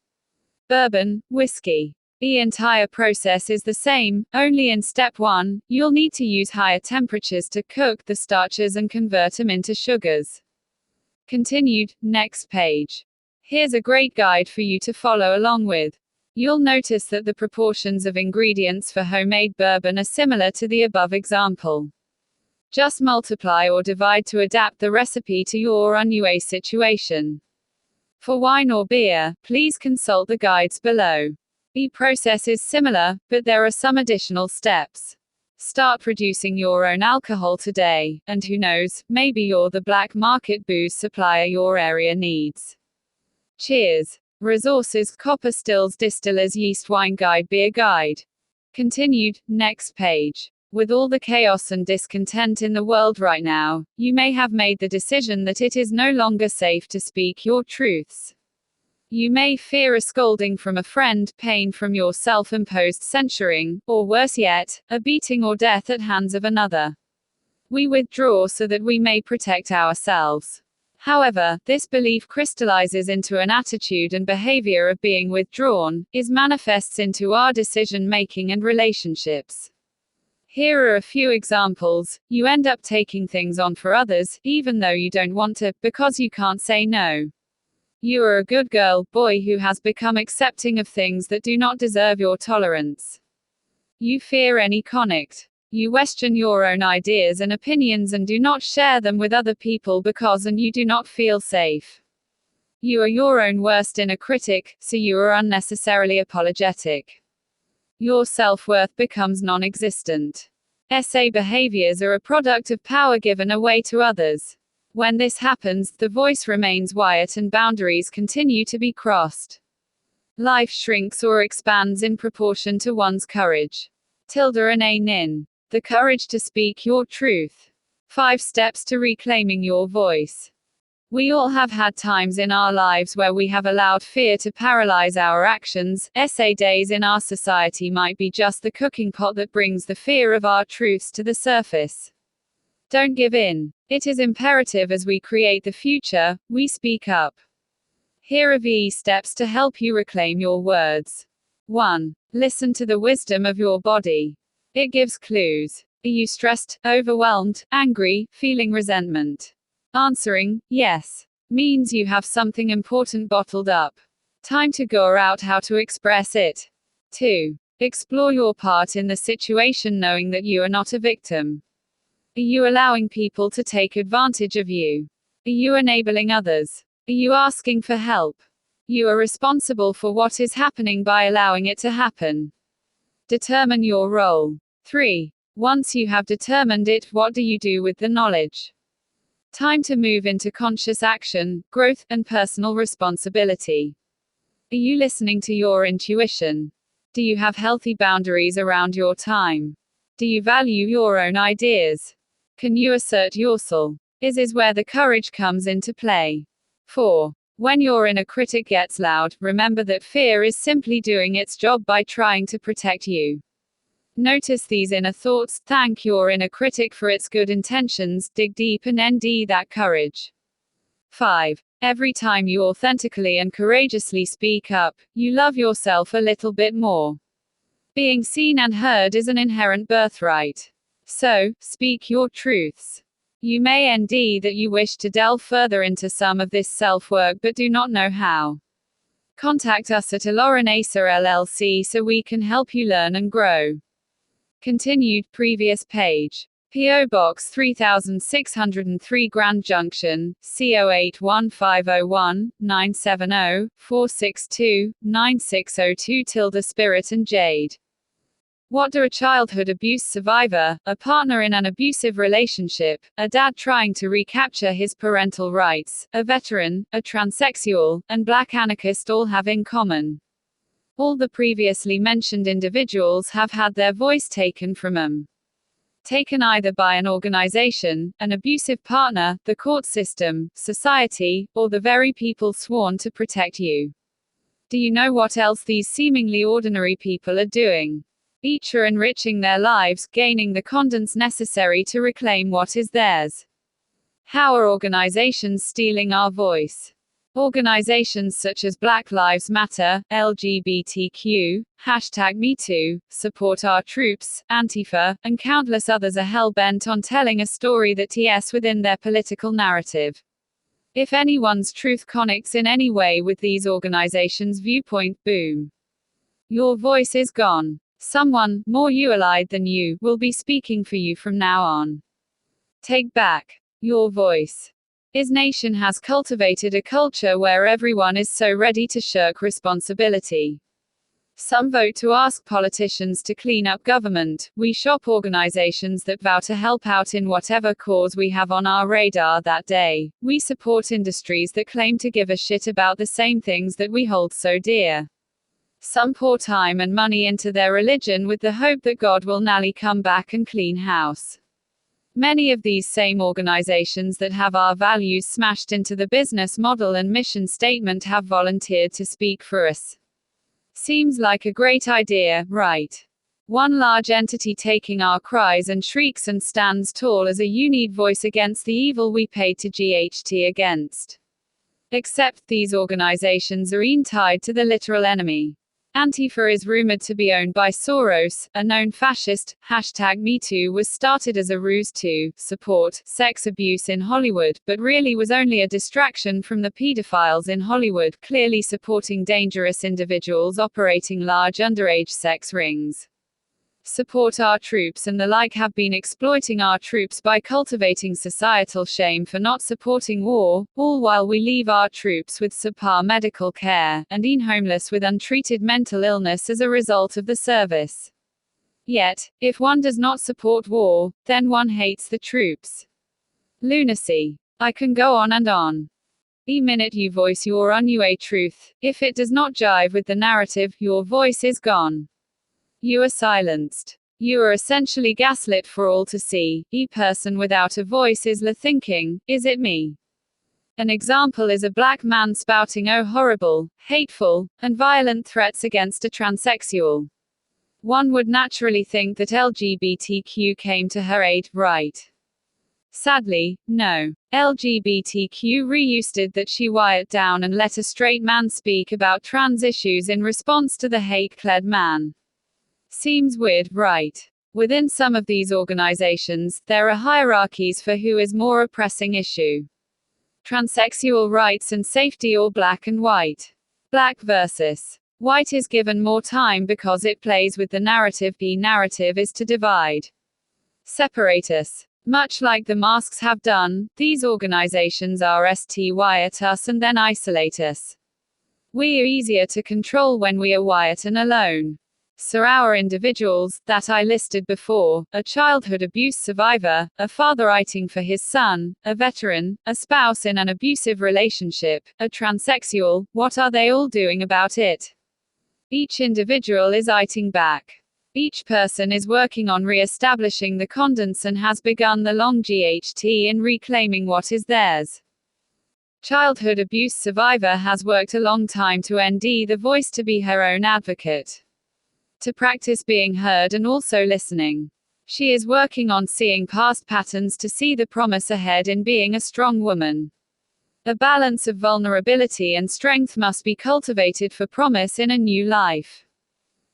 S1: bourbon, whiskey. The entire process is the same, only in step 1, you'll need to use higher temperatures to cook the starches and convert them into sugars. Continued, next page. Here's a great guide for you to follow along with. You'll notice that the proportions of ingredients for homemade bourbon are similar to the above example. Just multiply or divide to adapt the recipe to your unusual situation. For wine or beer, please consult the guides below. The process is similar, but there are some additional steps. Start producing your own alcohol today, and who knows, maybe you're the black market booze supplier your area needs. Cheers. Resources: copper stills, distillers, yeast, wine guide, beer guide. Continued, next page. With all the chaos and discontent in the world right now, you may have made the decision that it is no longer safe to speak your truths. You may fear a scolding from a friend, pain from your self-imposed censuring, or worse yet, a beating or death at hands of another. We withdraw so that we may protect ourselves. However, this belief crystallizes into an attitude and behavior of being withdrawn, manifests into our decision-making and relationships. Here are a few examples. You end up taking things on for others, even though you don't want to, because you can't say no. You are a good girl, boy who has become accepting of things that do not deserve your tolerance. You fear any conflict. You question your own ideas and opinions and do not share them with other people because you do not feel safe. You are your own worst inner critic, so you are unnecessarily apologetic. Your self-worth becomes non-existent. SA behaviors are a product of power given away to others. When this happens, the voice remains quiet and boundaries continue to be crossed. Life shrinks or expands in proportion to one's courage. Tilda and A. Nin. The courage to speak your truth. 5 steps to reclaiming your voice. We all have had times in our lives where we have allowed fear to paralyze our actions. SA days in our society might be just the cooking pot that brings the fear of our truths to the surface. Don't give in. It is imperative as we create the future, we speak up. Here are the steps to help you reclaim your words. 1. Listen to the wisdom of your body. It gives clues. Are you stressed, overwhelmed, angry, feeling resentment? Answering, yes, means you have something important bottled up. Time to go out how to express it. 2. Explore your part in the situation knowing that you are not a victim. Are you allowing people to take advantage of you? Are you enabling others? Are you asking for help? You are responsible for what is happening by allowing it to happen. Determine your role. 3. Once you have determined it, what do you do with the knowledge? Time to move into conscious action, growth, and personal responsibility. Are you listening to your intuition? Do you have healthy boundaries around your time? Do you value your own ideas? Can you assert yourself? Is where the courage comes into play. 4. When your inner critic gets loud, remember that fear is simply doing its job by trying to protect you. Notice these inner thoughts, thank your inner critic for its good intentions, dig deep and ND that courage. 5. Every time you authentically and courageously speak up, you love yourself a little bit more. Being seen and heard is an inherent birthright. So, speak your truths. You may ND that you wish to delve further into some of this self-work but do not know how. Contact us at Aloranasa LLC so we can help you learn and grow. Continued, previous page. P.O. Box 3603 Grand Junction, CO81501 970 462 9602 Spirit and Jade. What do a childhood abuse survivor, a partner in an abusive relationship, a dad trying to recapture his parental rights, a veteran, a transsexual, and black anarchist all have in common? All the previously mentioned individuals have had their voice taken from them. Taken either by an organization, an abusive partner, the court system, society, or the very people sworn to protect you. Do you know what else these seemingly ordinary people are doing? Each are enriching their lives, gaining the confidence necessary to reclaim what is theirs. How are organizations stealing our voice? Organizations such as Black Lives Matter, LGBTQ, #MeToo, Support Our Troops, Antifa, and countless others are hell-bent on telling a story that ties within their political narrative. If anyone's truth connects in any way with these organizations' viewpoint, boom. Your voice is gone. Someone, more you-allied than you, will be speaking for you from now on. Take back your voice. His nation has cultivated a culture where everyone is so ready to shirk responsibility. Some vote to ask politicians to clean up government. We shop organizations that vow to help out in whatever cause we have on our radar that day. We support industries that claim to give a shit about the same things that we hold so dear. Some pour time and money into their religion with the hope that God will nally come back and clean house. Many of these same organizations that have our values smashed into the business model and mission statement have volunteered to speak for us. Seems like a great idea, right? One large entity taking our cries and shrieks and stands tall as a unique voice against the evil we paid to GHT against. Except, these organizations are tied to the literal enemy. Antifa is rumored to be owned by Soros, a known fascist. #MeToo was started as a ruse to support sex abuse in Hollywood, but really was only a distraction from the pedophiles in Hollywood, clearly supporting dangerous individuals operating large underage sex rings. Support Our Troops and the like have been exploiting our troops by cultivating societal shame for not supporting war, all while we leave our troops with subpar medical care, and homeless with untreated mental illness as a result of the service. Yet, if one does not support war, then one hates the troops. Lunacy. I can go on and on. The minute you voice your unua truth, if it does not jive with the narrative, your voice is gone. You are silenced. You are essentially gaslit for all to see. A person without a voice is thinking, is it me? An example is a black man spouting horrible, hateful, and violent threats against a transsexual. One would naturally think that LGBTQ came to her aid, right? Sadly, no. LGBTQ reused that she wired down and let a straight man speak about trans issues in response to the hate-clad man. Seems weird, right? Within some of these organizations, there are hierarchies for who is more a pressing issue. Transsexual rights and safety or black and white. Black versus white is given more time because it plays with the narrative. The narrative is to divide. Separate us. Much like the masks have done, these organizations are STY at us and then isolate us. We are easier to control when we are white and alone. So our individuals, that I listed before, a childhood abuse survivor, a father fighting for his son, a veteran, a spouse in an abusive relationship, a transsexual, what are they all doing about it? Each individual is fighting back. Each person is working on re-establishing the condens and has begun the long GHT in reclaiming what is theirs. Childhood abuse survivor has worked a long time to end the voice to be her own advocate. To practice being heard and also listening. She is working on seeing past patterns to see the promise ahead in being a strong woman. A balance of vulnerability and strength must be cultivated for promise in a new life.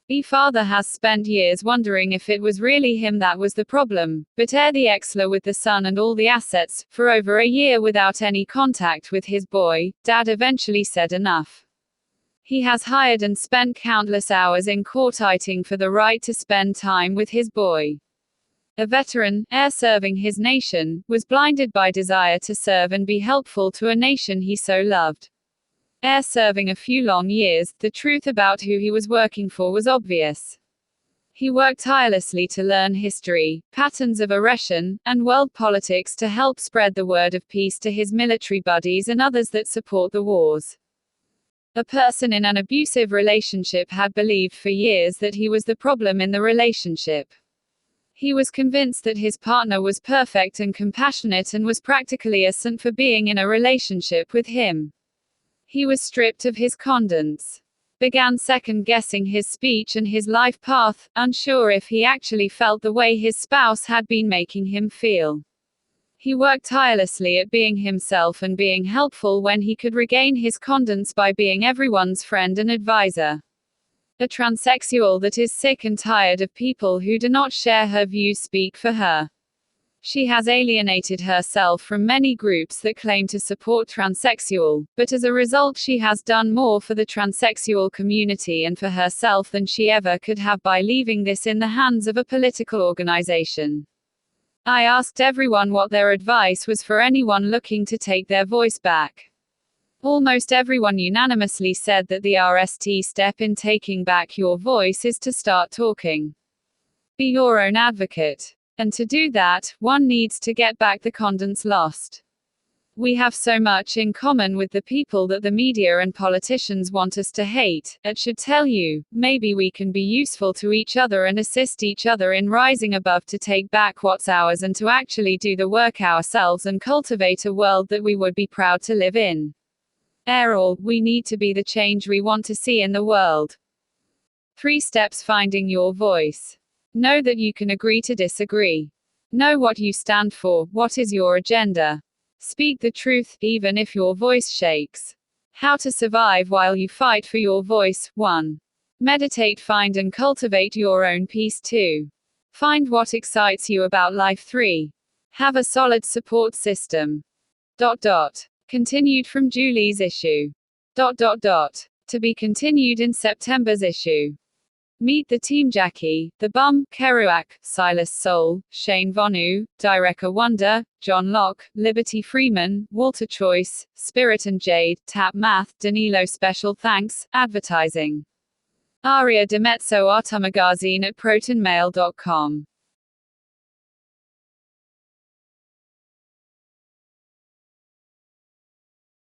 S1: The father has spent years wondering if it was really him that was the problem, but the exler with the son and all the assets, for over a year without any contact with his boy, dad eventually said enough. He has hired and spent countless hours in court fighting for the right to spend time with his boy. A veteran, serving his nation, was blinded by desire to serve and be helpful to a nation he so loved. Serving a few long years, the truth about who he was working for was obvious. He worked tirelessly to learn history, patterns of aggression, and world politics to help spread the word of peace to his military buddies and others that support the wars. A person in an abusive relationship had believed for years that he was the problem in the relationship. He was convinced that his partner was perfect and compassionate and was practically a saint for being in a relationship with him. He was stripped of his condens. Began second-guessing his speech and his life path, unsure if he actually felt the way his spouse had been making him feel. He worked tirelessly at being himself and being helpful when he could regain his confidence by being everyone's friend and advisor. A transsexual that is sick and tired of people who do not share her views speak for her. She has alienated herself from many groups that claim to support transsexual, but as a result she has done more for the transsexual community and for herself than she ever could have by leaving this in the hands of a political organization. I asked everyone what their advice was for anyone looking to take their voice back. Almost everyone unanimously said that the RST step in taking back your voice is to start talking. Be your own advocate. And to do that, one needs to get back the confidence lost. We have so much in common with the people that the media and politicians want us to hate. It should tell you, maybe we can be useful to each other and assist each other in rising above to take back what's ours and to actually do the work ourselves and cultivate a world that we would be proud to live in. All, we need to be the change we want to see in the world. 3 steps finding your voice. Know that you can agree to disagree. Know what you stand for, what is your agenda. Speak the truth, even if your voice shakes. How to survive while you fight for your voice. 1. Meditate, find and cultivate your own peace. 2. Find what excites you about life. 3. Have a solid support system. Continued from Julie's issue. To be continued in September's issue. Meet the team: Jackie, The Bum, Kerouac, Silas Soul, Shane Vonu, Direka Wonder, John Locke, Liberty Freeman, Walter Choice, Spirit and Jade, Tap Math, Danilo. Special thanks, advertising. Aria Demezzo, Automagazine at protonmail.com.